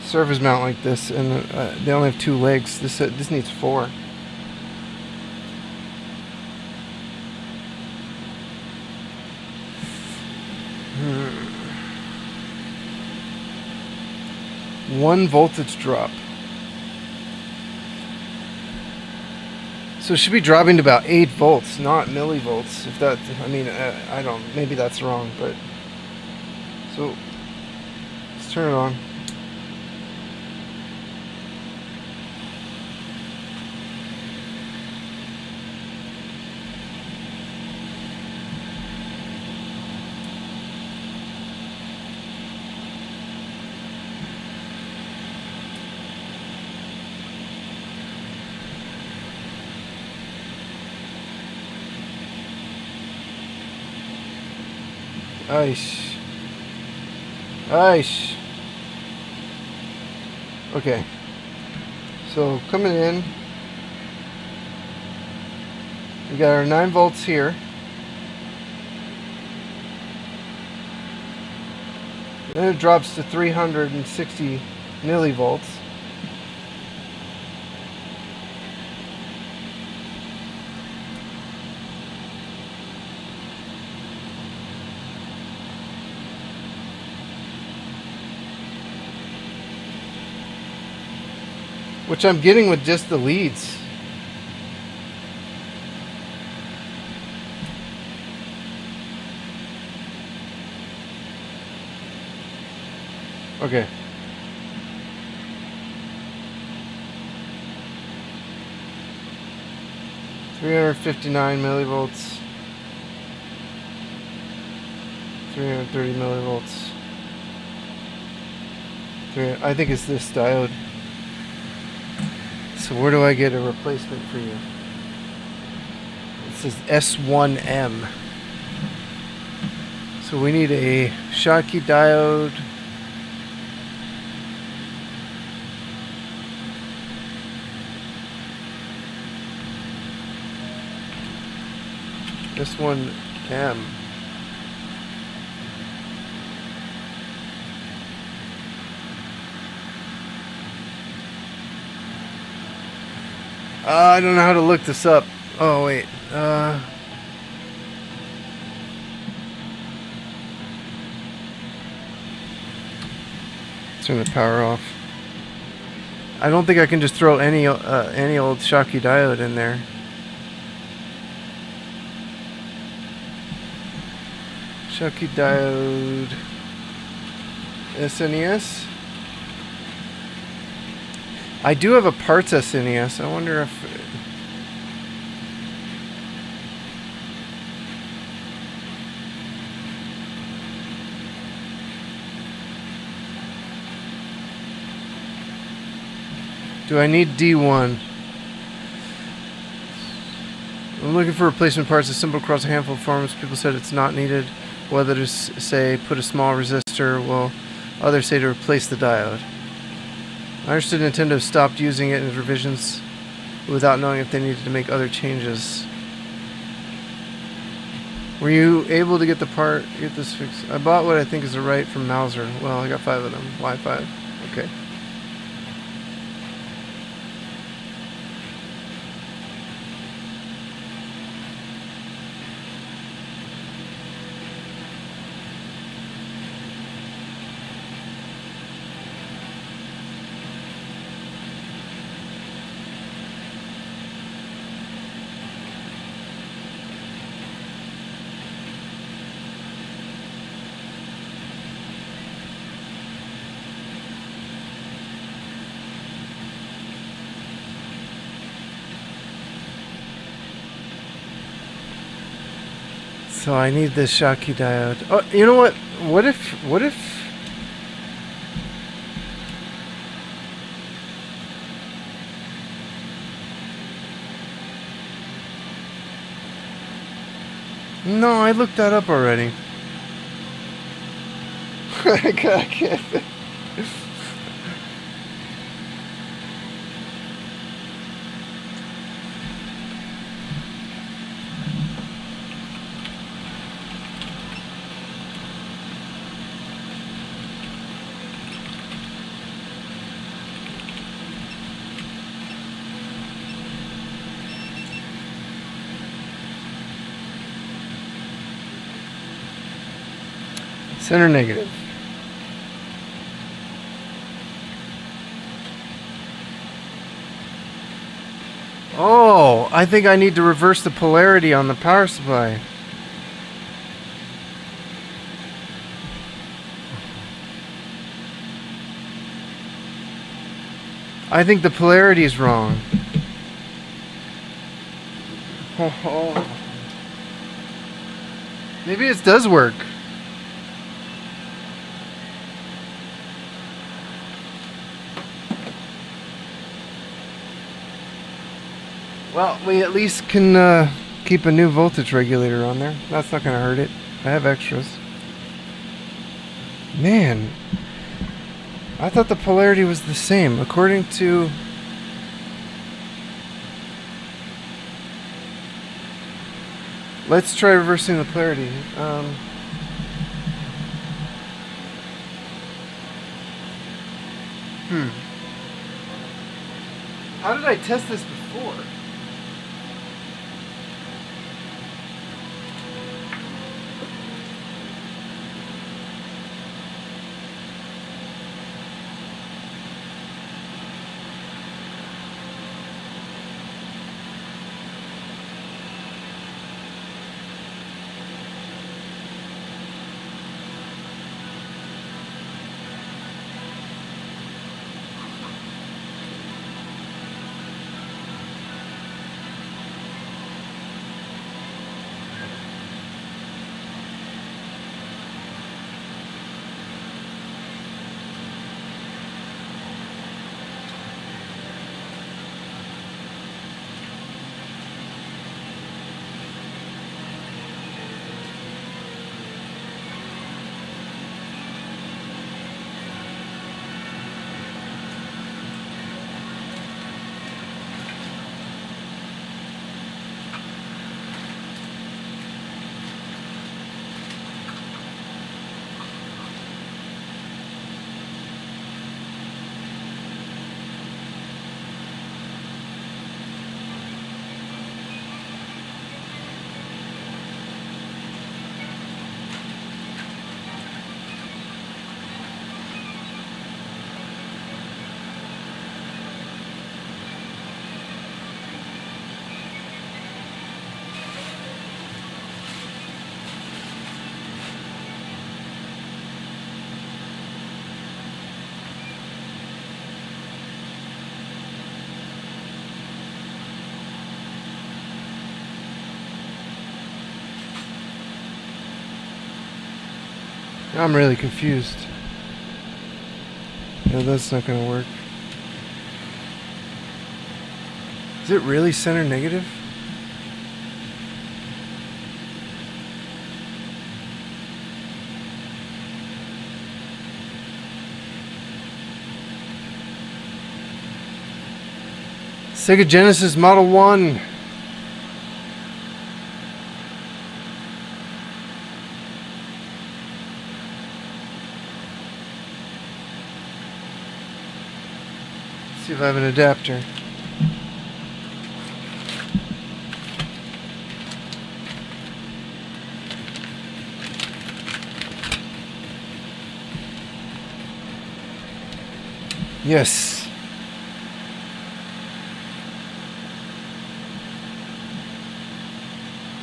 surface mount like this, and they only have 2 legs. This needs 4. 1 voltage drop. So it should be dropping to about 8 volts, not millivolts. If that, I mean, I don't, maybe that's wrong, but. So, let's turn it on. Ice. Ice. Okay. So coming in, we got our 9 volts here. Then it drops to 360 millivolts. Which I'm getting with just the leads. Okay. $359 millivolts. 330 millivolts. I think it's this diode. So where do I get a replacement for you? It says S1M. So we need a Schottky diode. S1M. I don't know how to look this up. Oh, wait. Turn the power off. I don't think I can just throw any old Schottky diode in there. Schottky diode SNES. I do have a parts SNES. I wonder if... Do I need D1? I'm looking for replacement parts. It's simple across a handful of forums. People said it's not needed. Whether to say put a small resistor, well, others say to replace the diode. I understood Nintendo stopped using it in revisions without knowing if they needed to make other changes. Were you able to get the part, get this fixed? I bought what I think is the right from Mauser. Well, I got 5 of them. Why 5? Okay. So I need this Schottky diode. Oh, you know what? What if... No, I looked that up already. I can't... Center negative. Oh, I think I need to reverse the polarity on the power supply. I think the polarity is wrong. Maybe it does work. Well, we at least can keep a new voltage regulator on there. That's not going to hurt it. I have extras. Man, I thought the polarity was the same. According to... Let's try reversing the polarity. How did I test this before? I'm really confused. No, that's not gonna work. Is it really center negative? Sega Genesis Model 1. See if I have an adapter. Yes.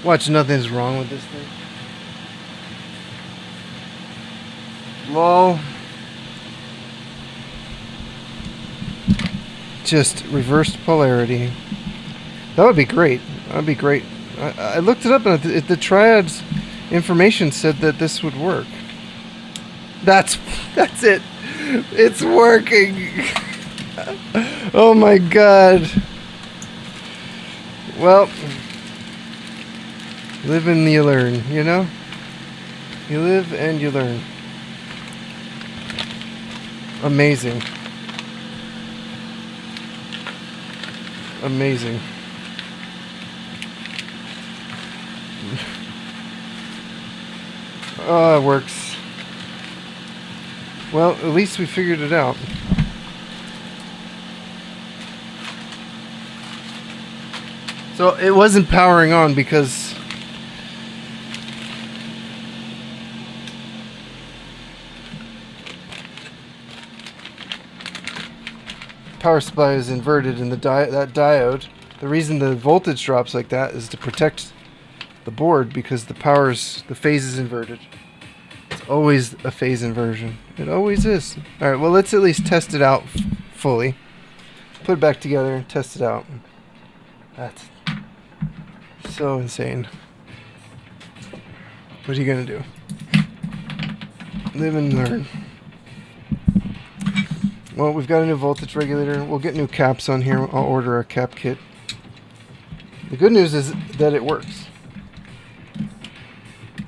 Watch, nothing's wrong with this thing. Lol. Just reversed polarity. That would be great. That'd be great. I looked it up and the Triad's information said that this would work. That's it. It's working. Oh my god. Well, live and you learn, you know? You live and you learn. Amazing. Amazing. Oh, it works. Well, at least we figured it out. So it wasn't powering on because power supply is inverted in the that diode. The reason the voltage drops like that is to protect the board because the phase is inverted. It's always a phase inversion. It always is. Alright, well let's at least test it out fully. Put it back together and test it out. That's so insane. What are you gonna do? Live and learn. Well, we've got a new voltage regulator. We'll get new caps on here. I'll order a cap kit. The good news is that it works.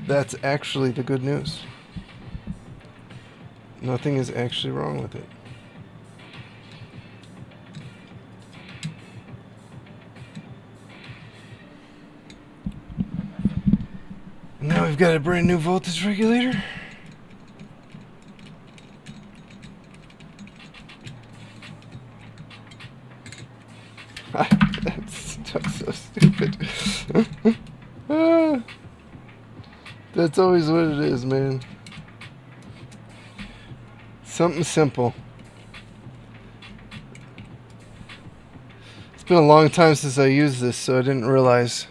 That's actually the good news. Nothing is actually wrong with it. Now we've got a brand new voltage regulator. That's so stupid. That's always what it is, man. Something simple. It's been a long time since I used this, so I didn't realize.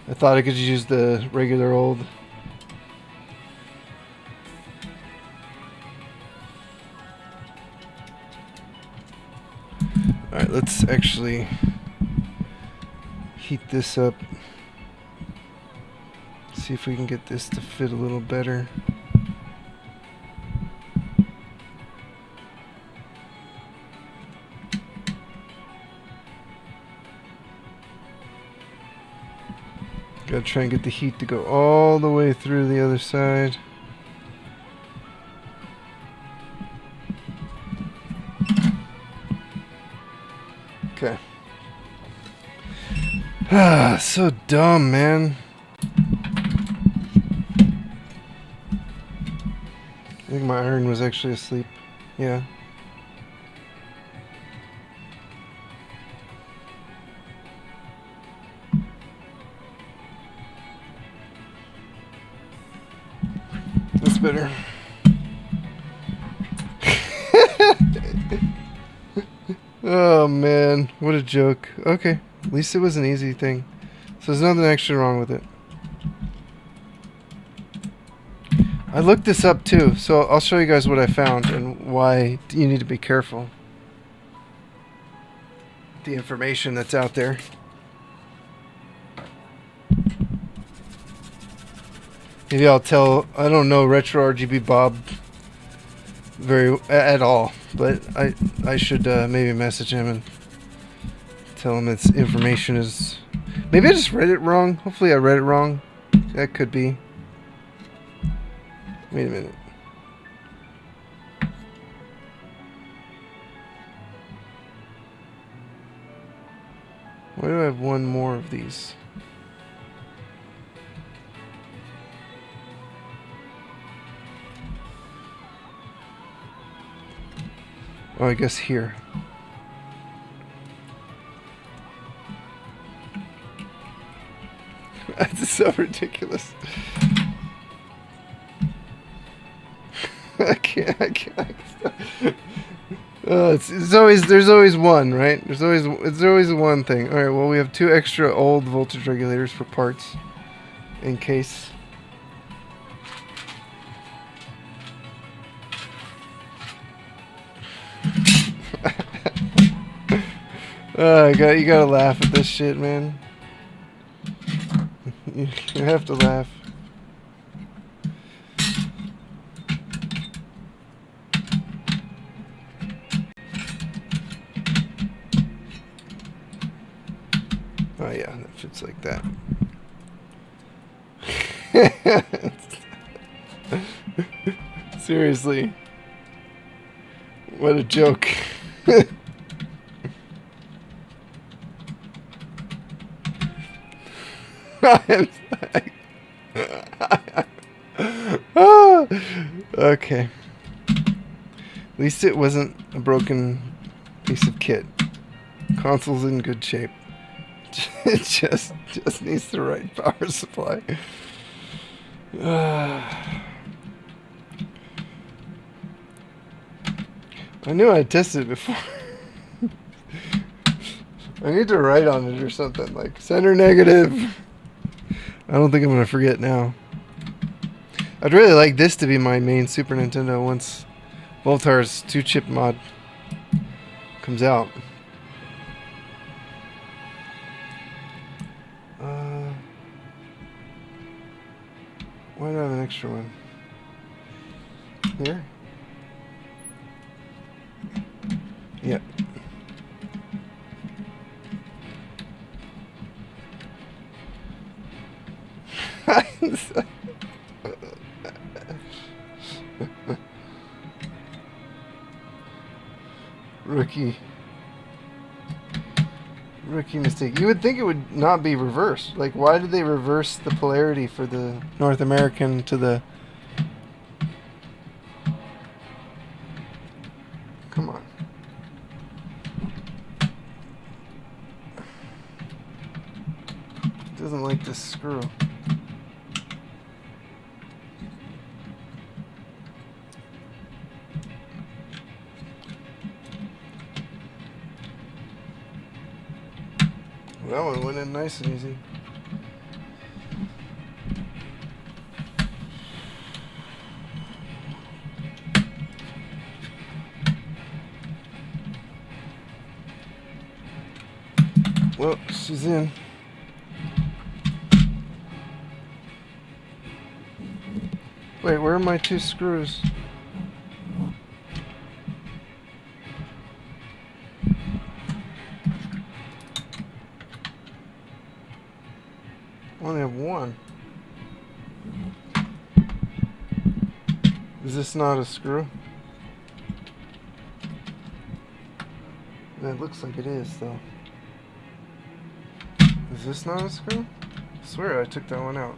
I thought I could use the regular old. Alright, let's actually heat this up. See if we can get this to fit a little better. Gotta try and get the heat to go all the way through the other side. Okay. Ah, so dumb, man. I think my iron was actually asleep. Yeah. That's better. Oh man, what a joke. Okay, at least it was an easy thing. So there's nothing actually wrong with it. I looked this up too, so I'll show you guys what I found and why you need to be careful. The information that's out there. Maybe I'll tell, I don't know Retro RGB Bob at all, but I should maybe message him and tell him its information is, maybe I just read it wrong. Hopefully I read it wrong. That could be. Wait a minute. Why do I have one more of these? Oh, I guess here. That's so ridiculous. I can't stop. There's always one, right? There's always one thing. All right. Well, we have 2 extra old voltage regulators for parts, in case. You gotta laugh at this shit, man. You have to laugh. Oh yeah, that fits like that. Seriously. What a joke. Okay. At least it wasn't a broken piece of kit. Console's in good shape. It just needs the right power supply. I knew I tested it before. I need to write on it or something, like center negative. I don't think I'm going to forget now. I'd really like this to be my main Super Nintendo once Voltar's 2-chip mod comes out. Why do I have an extra one? Here? Yep. Rookie mistake. You would think it would not be reversed. Like, why did they reverse the polarity for the North American to the... Come on. It doesn't like this screw. That one went in nice and easy. Well, she's in. Wait, where are my 2 screws? I only have 1. Is this not a screw? It looks like it is, though. Is this not a screw? I swear I took that one out.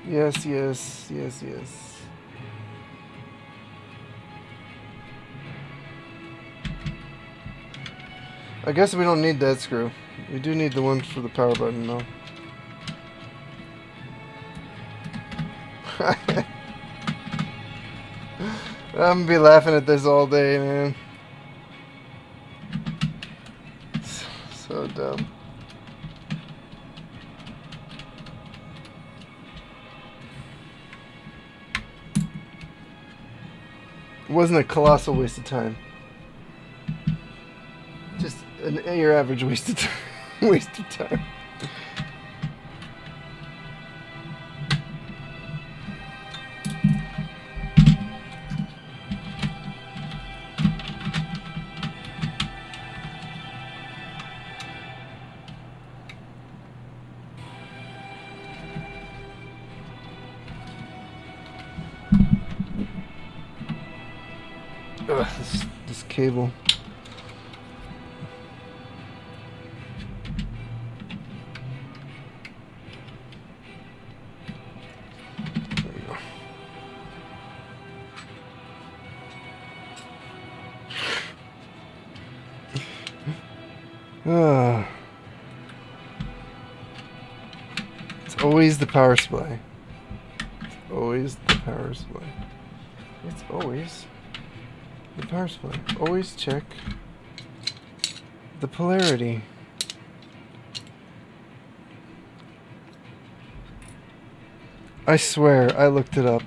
Yes, yes, yes, yes. I guess we don't need that screw. We do need the one for the power button, though. I'm gonna be laughing at this all day, man. So dumb. It wasn't a colossal waste of time. Just your average waste of time. Waste of time. Ugh, this cable. There we go. It's always the power supply. It's always the power supply. It's always the power supply. Always check the polarity. I swear I looked it up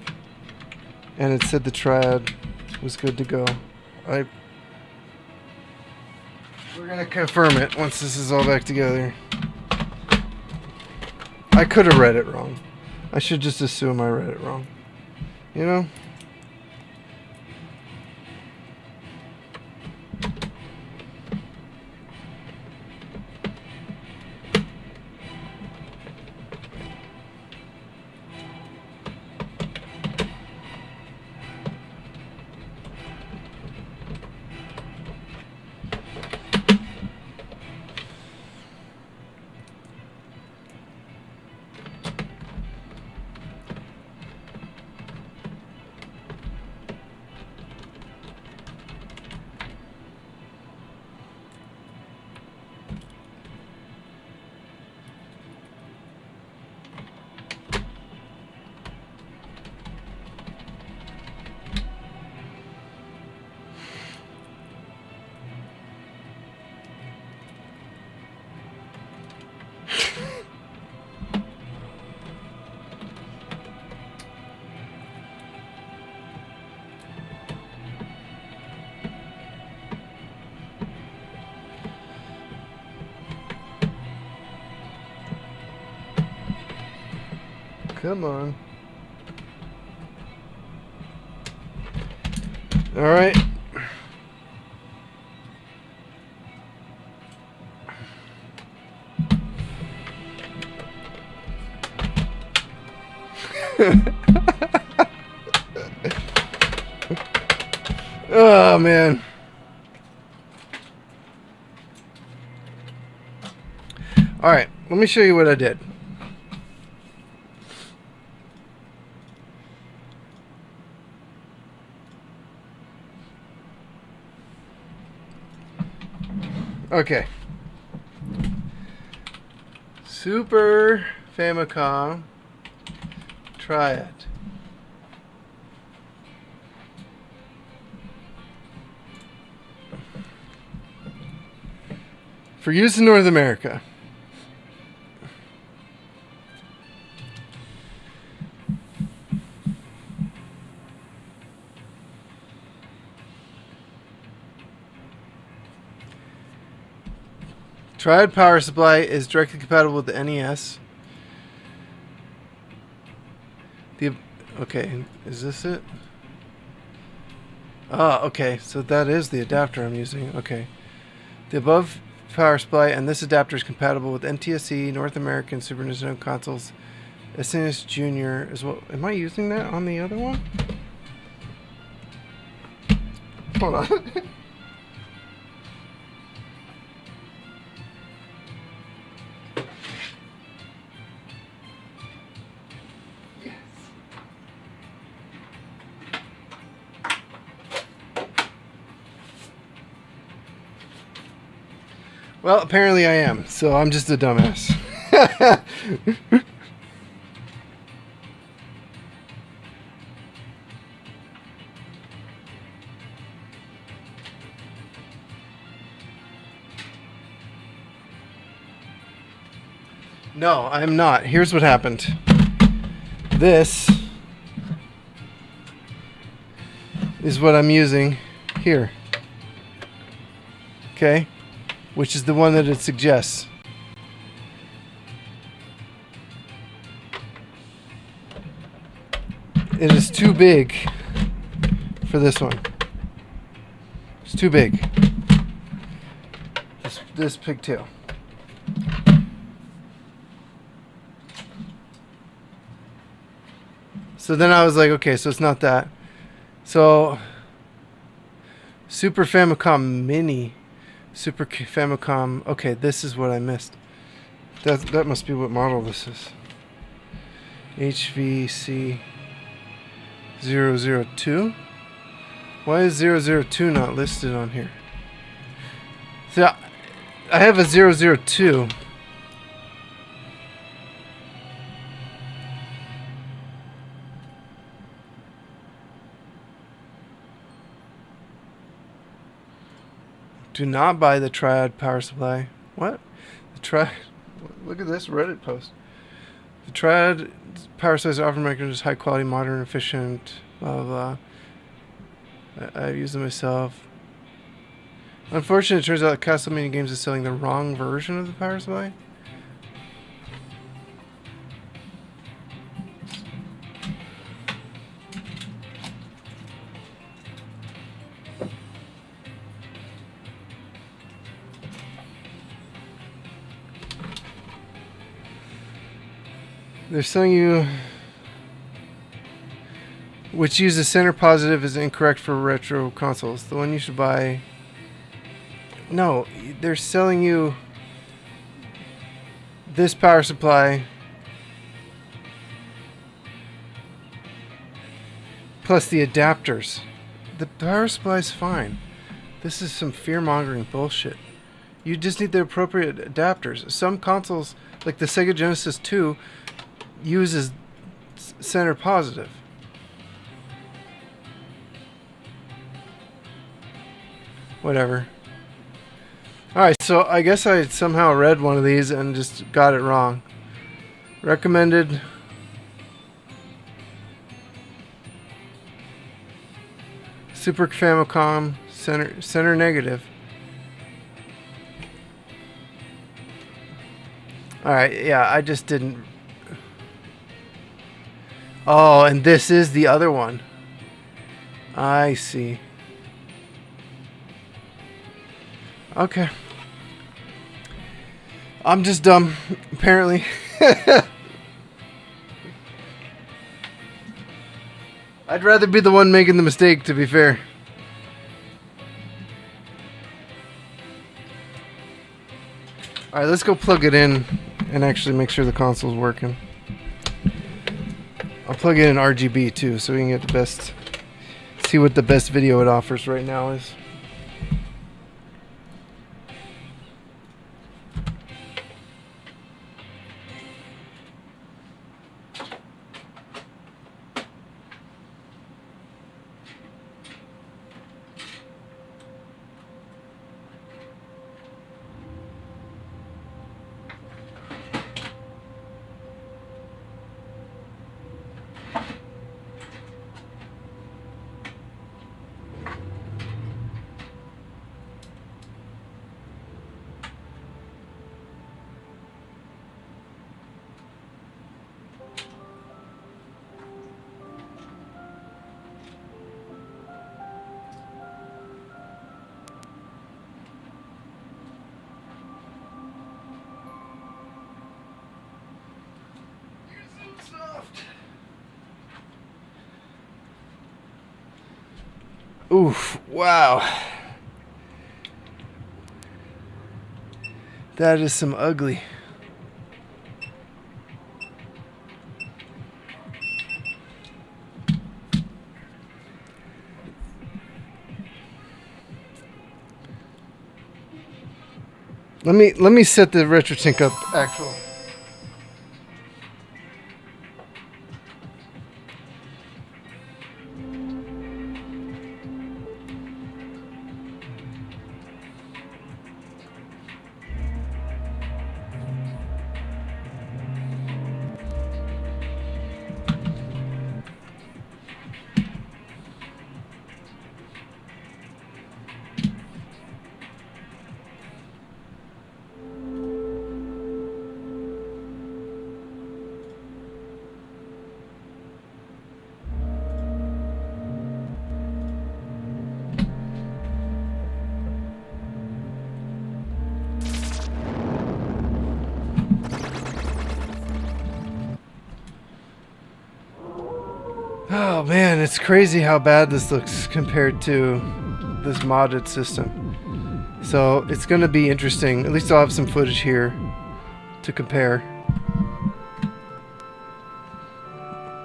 and it said the triad was good to go. We're gonna confirm it once this is all back together. I could have read it wrong. I should just assume I read it wrong. You know? Come on. All right. Oh man. All right, let me show you what I did. Okay. Super Famicom. Try it. For use in North America. Triad power supply is directly compatible with the NES. Okay, is this it? Ah, okay, so that is the adapter I'm using. Okay. The above power supply and this adapter is compatible with NTSC, North American, Super Nintendo consoles, SNES Junior as well. Am I using that on the other one? Hold on. Well, apparently I am, so I'm just a dumbass. No, I'm not. Here's what happened. This is what I'm using here. Okay? Which is the one that it suggests. It is too big for this one. It's too big. This pigtail. So then I was like, okay, so it's not that. So Super Famicom Mini. Super Famicom. Okay, this is what I missed. That must be what model this is. HVC 002. Why is 002 not listed on here? So I have a 002. Do not buy the Triad power supply. What? The Triad. Look at this Reddit post. The Triad power supply offer mechanism is high quality, modern, efficient. Blah blah. I've used them myself. Unfortunately, it turns out that Castlevania Games is selling the wrong version of the power supply. They're selling you, which uses center positive is incorrect for retro consoles. The one you should buy. No, they're selling you this power supply plus the adapters. The power supply is fine. This is some fear-mongering bullshit. You just need the appropriate adapters. Some consoles, like the Sega Genesis 2, uses center positive. Whatever. Alright, so I guess I somehow read one of these and just got it wrong. Recommended. Super Famicom center negative. Alright, yeah, I just didn't. Oh, and this is the other one. I see. Okay. I'm just dumb, apparently. I'd rather be the one making the mistake, to be fair. Alright, let's go plug it in and actually make sure the console's working. I'll plug it in RGB too, so we can get the best, see what the best video it offers right now is. Oof, wow. That is some ugly. Let me set the RetroSync up actual. Oh man, it's crazy how bad this looks compared to this modded system. So it's gonna be interesting. At least I'll have some footage here to compare.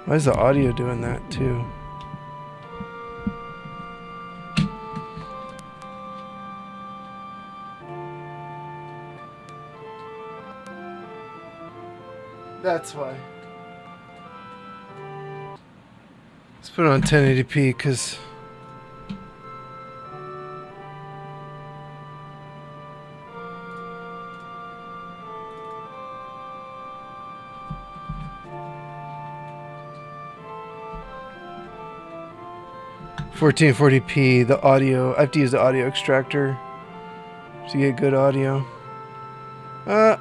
Why is the audio doing that too? That's why. Let's put it on 1080p because (1440p) the audio. I have to use the audio extractor to get good audio. Yeah.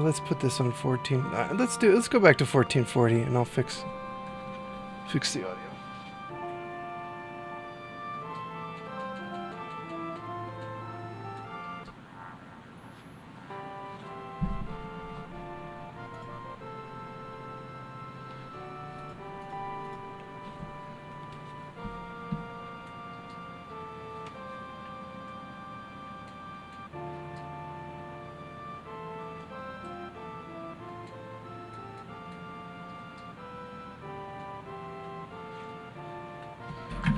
Let's put this on 14. Let's go back to 1440, and I'll fix the audio.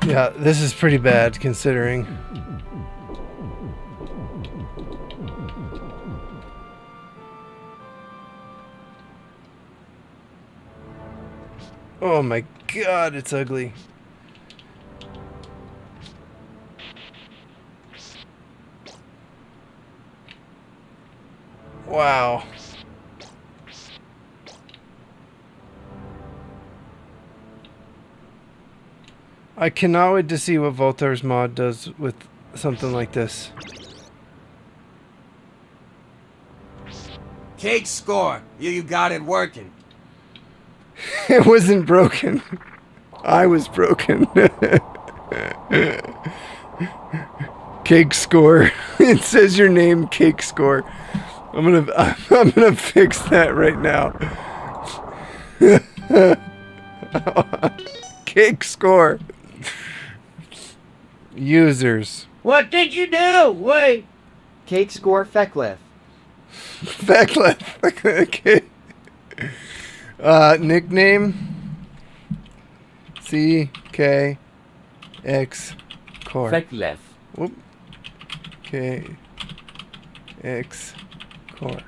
Yeah, this is pretty bad considering. Oh my god, it's ugly. Wow. I cannot wait to see what Voltaire's mod does with something like this. Cake score. You got it working. It wasn't broken. I was broken. Cake score. It says your name, cake score. I'm gonna fix that right now. Cake score. Users. What did you do? Wait. Cake score Fecklif. Fecklif. Okay. Nickname. CKX core. Fecklif. Whoop. KX core.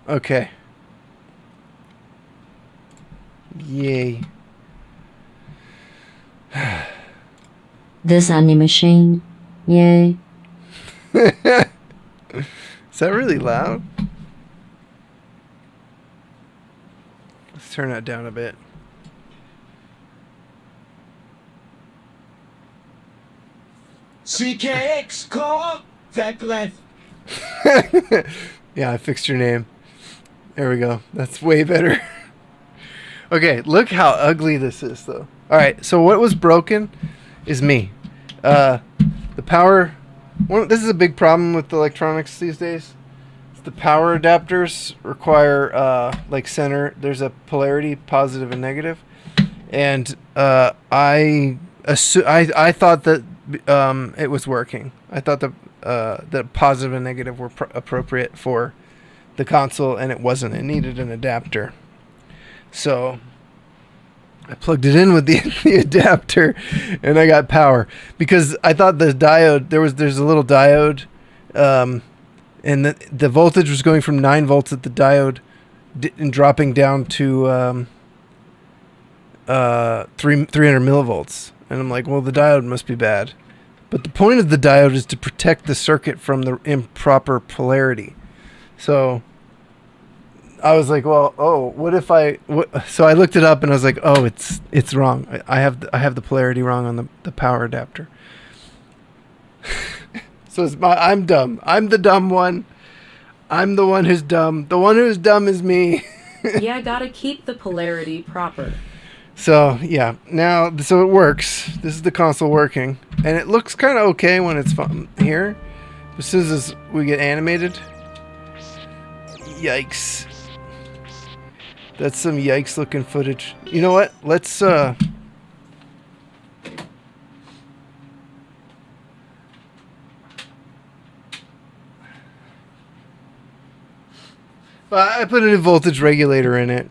Okay. Yay. This any machine. Yay. Is that really loud? Let's turn that down a bit. CKX core. Fecklif. Yeah, I fixed your name. There we go. That's way better. Okay, look how ugly this is, though. Alright, so what was broken is me. The power... this is a big problem with electronics these days. The power adapters require, like center, there's a polarity, positive and negative. And I thought that it was working. I thought that positive and negative were appropriate for the console, and it wasn't. It needed an adapter. So I plugged it in with the adapter, and I got power because I thought the diode there's a little diode, and the voltage was going from 9 volts at the diode and dropping down to 300 millivolts. And I'm like, well, the diode must be bad. But the point of the diode is to protect the circuit from the improper polarity. So I was like, well, what if so I looked it up and I was like, oh, it's wrong. I have the polarity wrong on the power adapter. So I'm dumb. I'm the dumb one. I'm the one who's dumb. The one who's dumb is me. Yeah, gotta keep the polarity proper. So yeah, so it works. This is the console working, and it looks kind of okay when it's here. As soon as we get animated, yikes! That's some yikes looking footage. You know what? Let's I put a new voltage regulator in it.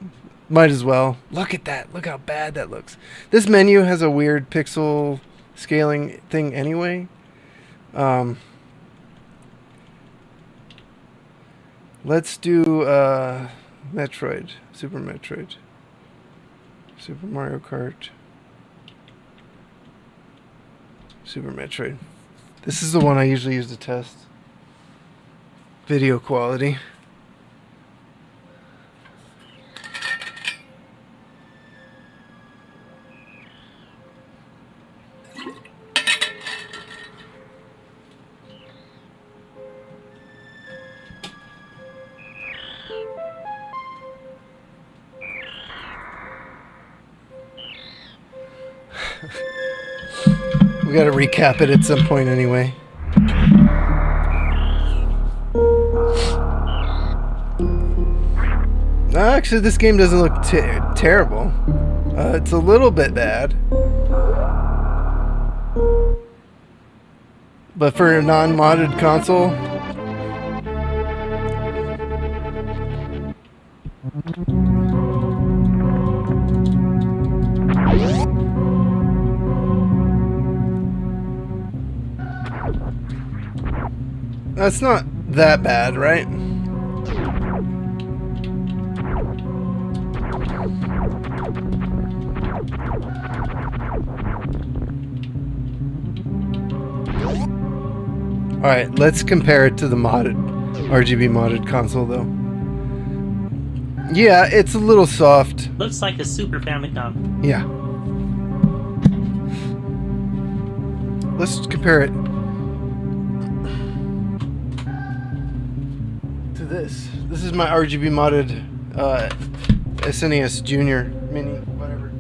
Might as well. Look at that. Look how bad that looks. This menu has a weird pixel scaling thing anyway. Let's do Metroid. Super Metroid. Super Mario Kart. Super Metroid. This is the one I usually use to test video quality. We gotta recap it at some point anyway. Actually, this game doesn't look terrible. It's a little bit bad. But for a non-modded console... That's not that bad, right? Alright, let's compare it to the modded, RGB modded console though. Yeah, it's a little soft. Looks like a Super Famicom. Yeah. Let's compare it to this. This is my RGB modded SNES Junior Mini, whatever.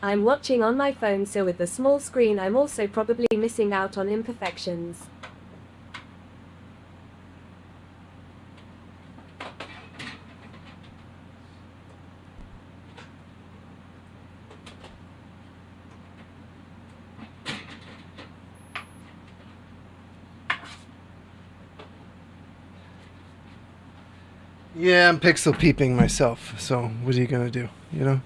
I'm watching on my phone, so with the small screen I'm also probably missing out on imperfections. Yeah, I'm pixel peeping myself, so what are you gonna do, you know?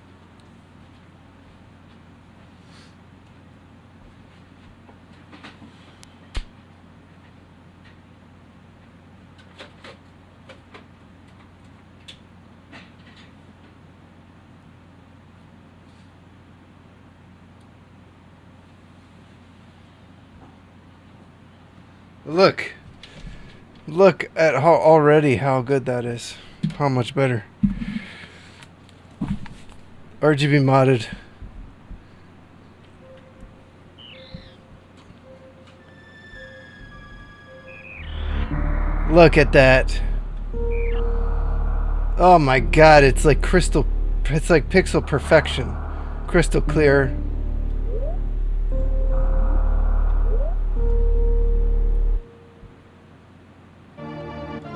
Look at how good that is. How much better. RGB modded. Look at that. Oh my god, it's like it's like pixel perfection. Crystal clear.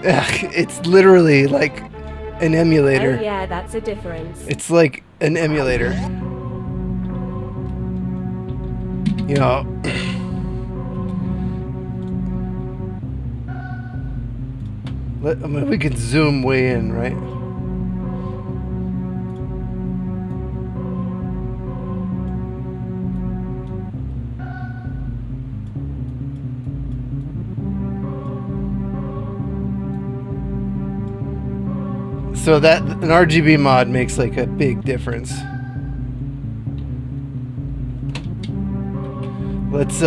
Ugh, it's literally like an emulator. Oh yeah, that's a difference. It's like an emulator. You know. I mean, we can zoom way in, right? So that an RGB mod makes like a big difference. Let's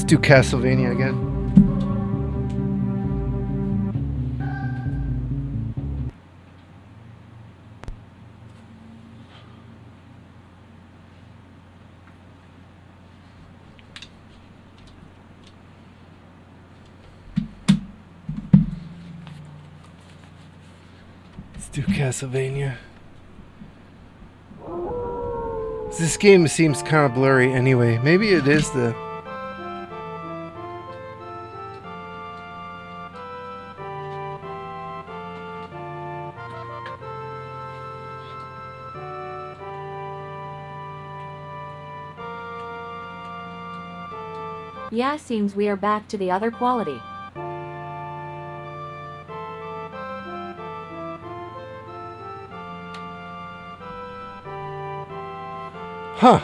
do Castlevania again. Do Castlevania. This game seems kind of blurry anyway. Maybe it is the... Yeah, seems we are back to the other quality. Huh.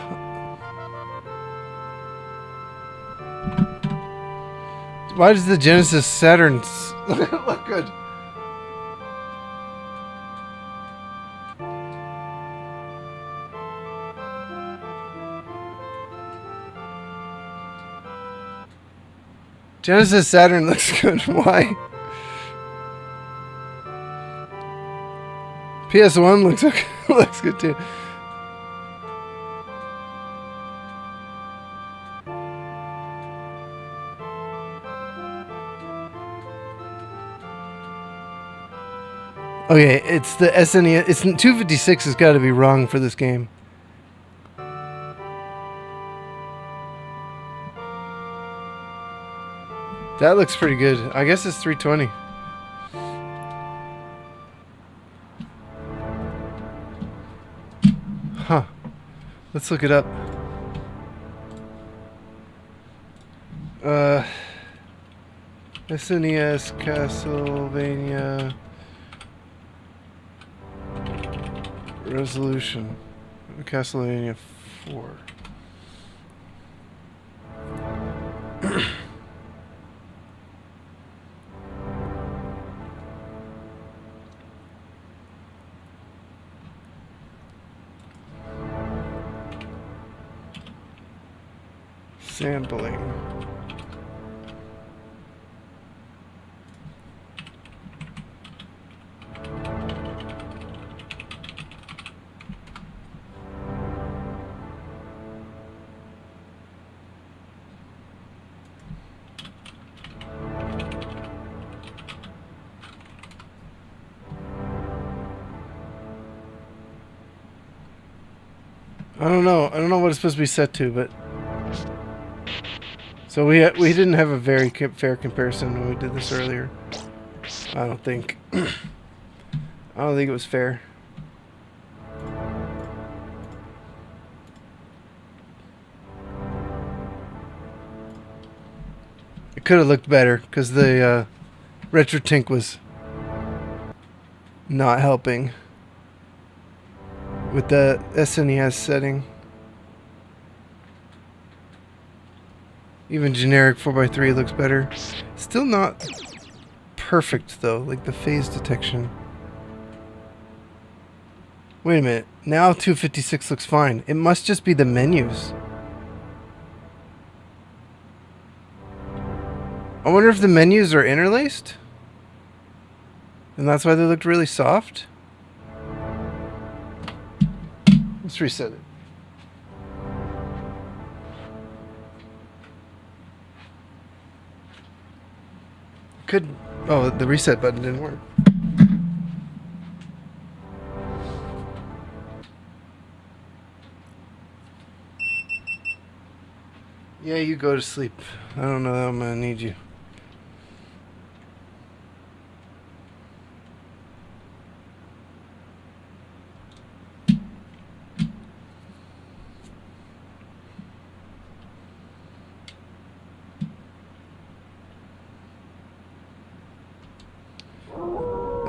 Why does the Genesis Saturn look good? Genesis Saturn looks good. Why? PS1 looks good too. Okay, it's the SNES. It's 256 has got to be wrong for this game. That looks pretty good. I guess it's 320. Huh. Let's look it up. SNES Castlevania resolution. Castlevania 4. Sampling. I don't know. I don't know what it's supposed to be set to, but so we didn't have a very fair comparison when we did this earlier. I don't think. I don't think it was fair. It could have looked better because the retro tink was not helping with the SNES setting. Even generic 4x3 looks better. Still not perfect though, like the phase detection. Wait a minute, now 256 looks fine. It must just be the menus. I wonder if the menus are interlaced? And that's why they looked really soft? Let's reset it. Could... Oh, the reset button didn't work. Yeah, you go to sleep. I don't know that I'm gonna need you.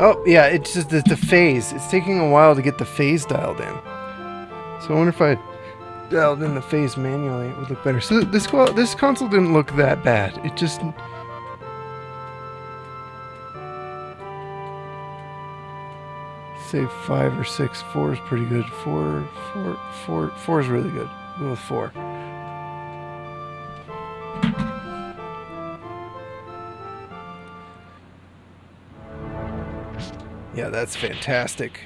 Oh, yeah, it's just the phase. It's taking a while to get the phase dialed in. So I wonder if I dialed in the phase manually, it would look better. So this console didn't look that bad. It just... Say 5 or 6. 4 is pretty good. 4 is really good. Go with 4. Yeah, that's fantastic.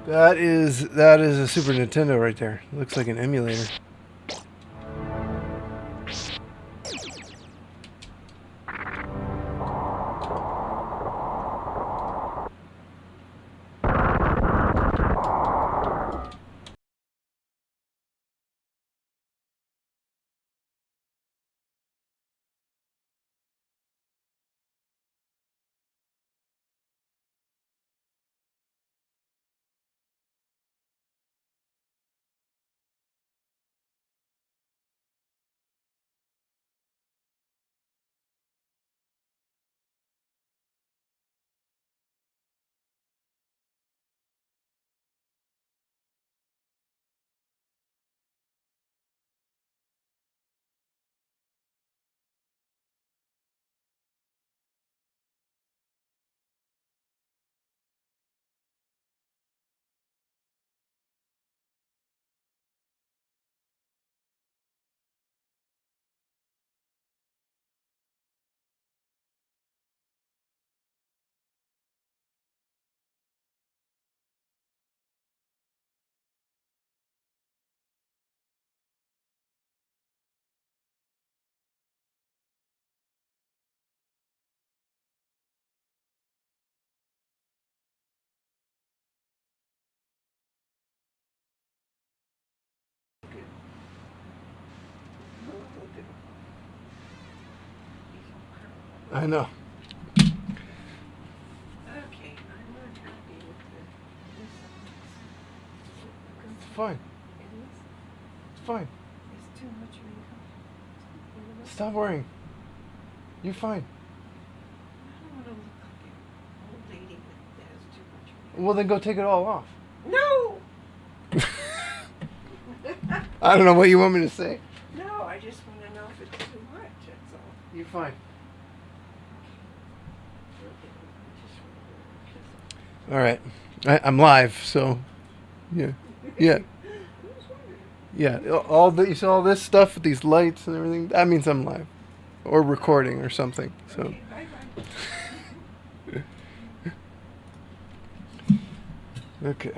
That is a Super Nintendo right there. It looks like an emulator. I know. Okay, I'm not happy with this. It's fine. It is? It's fine. It's too much makeup. Stop worrying. You're fine. I don't want to look like an old lady that has too much makeup. Well, then go take it all off. No! I don't know what you want me to say. No, I just want to know if it's too much, that's all. You're fine. All right, I'm live, so yeah. All the, you saw all this stuff with these lights and everything. That means I'm live, or recording or something. So. Okay.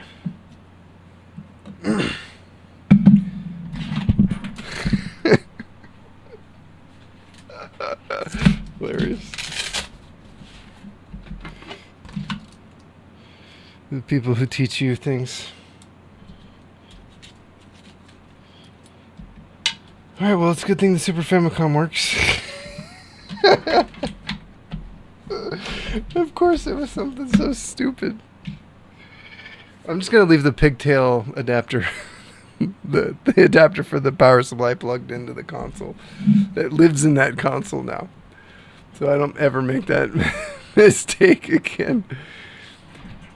Hilarious. The people who teach you things. Alright, well, it's a good thing the Super Famicom works. Of course, it was something so stupid. I'm just going to leave the pigtail adapter, the adapter for the power supply plugged into the console. It lives in that console now. So I don't ever make that mistake again.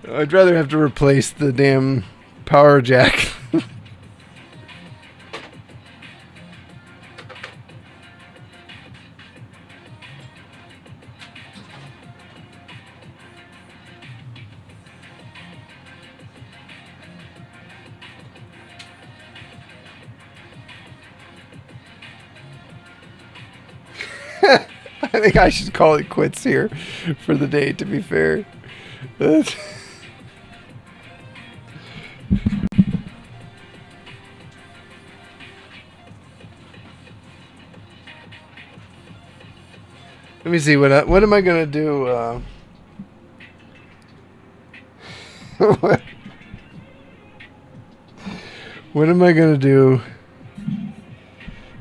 I'd rather have to replace the damn power jack. I think I should call it quits here for the day, to be fair. Let me see, what am I going to do? What am I going to do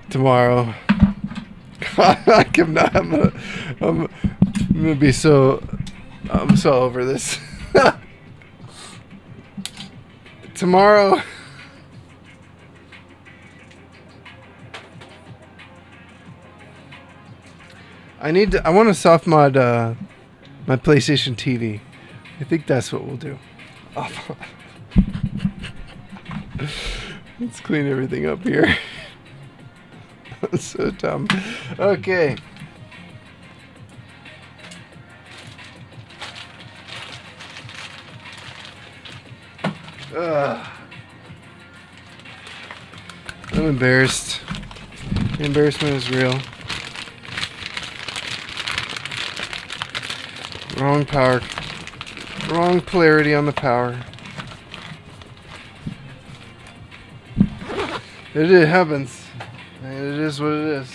tomorrow? I'm gonna be so over this. Tomorrow I want to soft mod my PlayStation TV. I think that's what we'll do. Let's clean everything up here. That's so dumb. Okay. I'm embarrassed. The embarrassment is real. Wrong power. Wrong polarity on the power. It happens. It is what it is.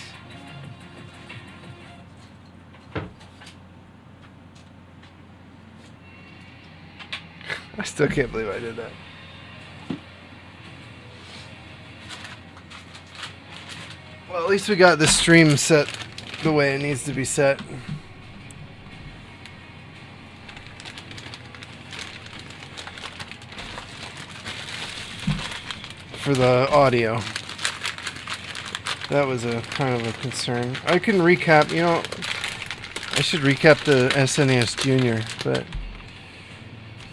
I still can't believe I did that. Well, at least we got the stream set the way it needs to be set. For the audio. That was a kind of a concern. I can recap, you know, I should recap the SNES Junior, but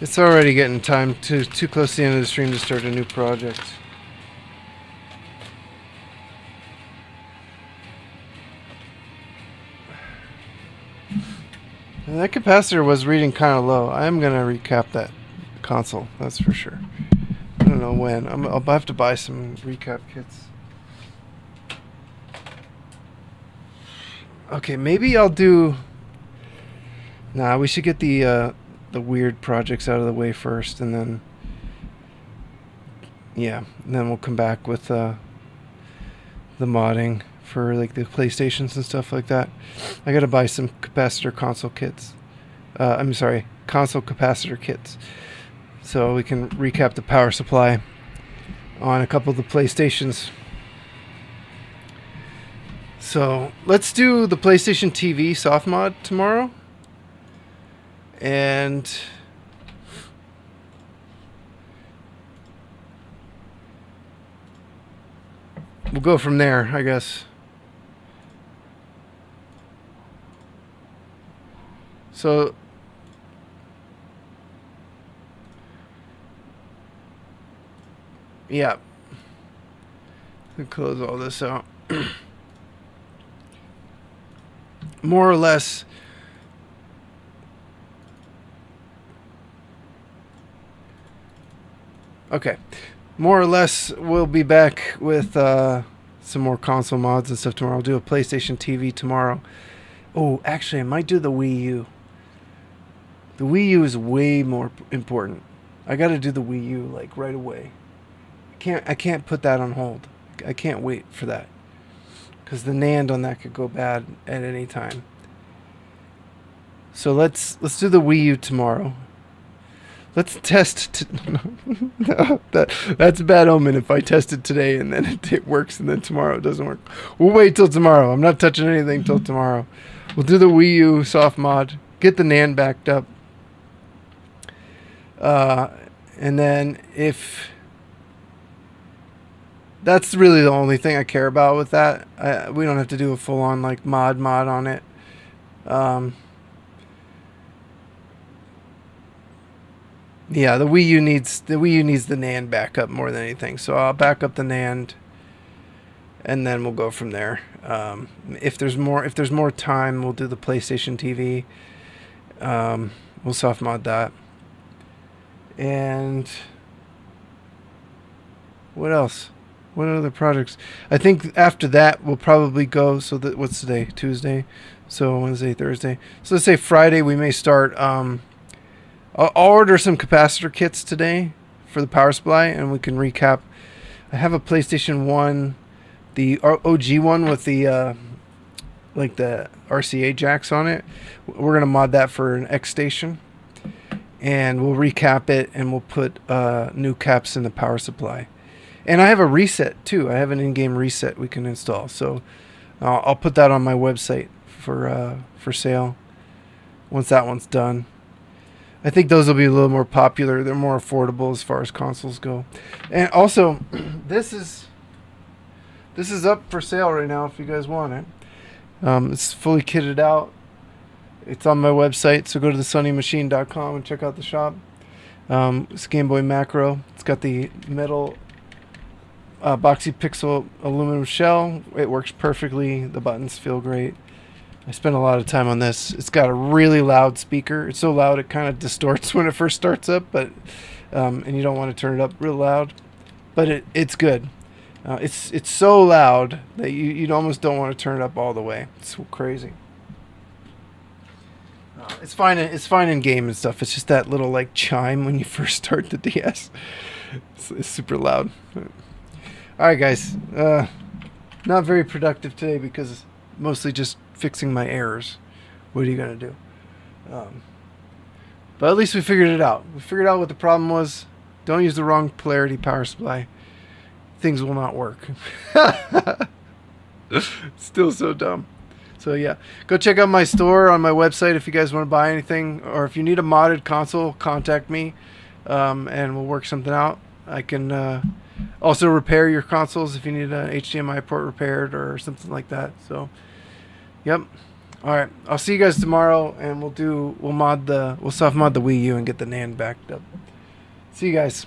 it's already getting time too close to the end of the stream to start a new project. And that capacitor was reading kind of low. I am going to recap that console, that's for sure. I don't know when. I'll have to buy some recap kits. Okay, maybe I'll do... Nah, we should get the weird projects out of the way first, and then... Yeah, and then we'll come back with the modding for like the PlayStations and stuff like that. I gotta buy some capacitor console kits. I'm sorry, console capacitor kits. So we can recap the power supply on a couple of the PlayStations. So let's do the PlayStation TV soft mod tomorrow. And we'll go from there, I guess. So yeah. I'll close all this out. More or less, okay, more or less we'll be back with some more console mods and stuff tomorrow. I'll do a PlayStation TV tomorrow. Oh, actually I might do the Wii U. The Wii U is way more important. I gotta do the Wii U like right away. I can't put that on hold. I can't wait for that. Because the NAND on that could go bad at any time. So let's do the Wii U tomorrow. Let's test. No, that's a bad omen if I test it today and then it works and then tomorrow it doesn't work. We'll wait till tomorrow. I'm not touching anything till tomorrow. We'll do the Wii U soft mod. Get the NAND backed up. And then if... That's really the only thing I care about with that. We don't have to do a full-on like mod on it. Yeah, the Wii U needs the NAND backup more than anything. So I'll back up the NAND, and then we'll go from there. If there's more time, we'll do the PlayStation TV. We'll soft mod that. And what else? What other projects? I think after that we'll probably go. So that what's today? Tuesday. So Wednesday, Thursday. So let's say Friday we may start. I'll order some capacitor kits today for the power supply, and we can recap. I have a PlayStation 1, the OG one with the like the RCA jacks on it. We're gonna mod that for an X station, and we'll recap it, and we'll put new caps in the power supply. And I have a reset too. I have an in-game reset we can install. So I'll put that on my website for sale once that one's done. I think those will be a little more popular. They're more affordable as far as consoles go. And also, this is up for sale right now if you guys want it. It's fully kitted out. It's on my website, so go to thesunnymachine.com and check out the shop. It's Game Boy Macro. It's got the metal boxy pixel aluminum shell. It works perfectly. The buttons feel great. I spent a lot of time on this. It's got a really loud speaker. It's so loud it kind of distorts when it first starts up, but and you don't want to turn it up real loud. But it's good. It's so loud that you almost don't want to turn it up all the way. It's so crazy. It's fine in game and stuff. It's just that little like chime when you first start the DS. It's super loud. Alright guys, not very productive today because mostly just fixing my errors. What are you going to do? But at least we figured it out. We figured out what the problem was. Don't use the wrong polarity power supply. Things will not work. Still so dumb. So yeah, go check out my store on my website if you guys want to buy anything, or if you need a modded console, contact me, and we'll work something out. I can also repair your consoles if you need an HDMI port repaired or something like that. So, yep. All right, I'll see you guys tomorrow, and we'll soft mod the Wii U and get the NAND backed up. See you guys.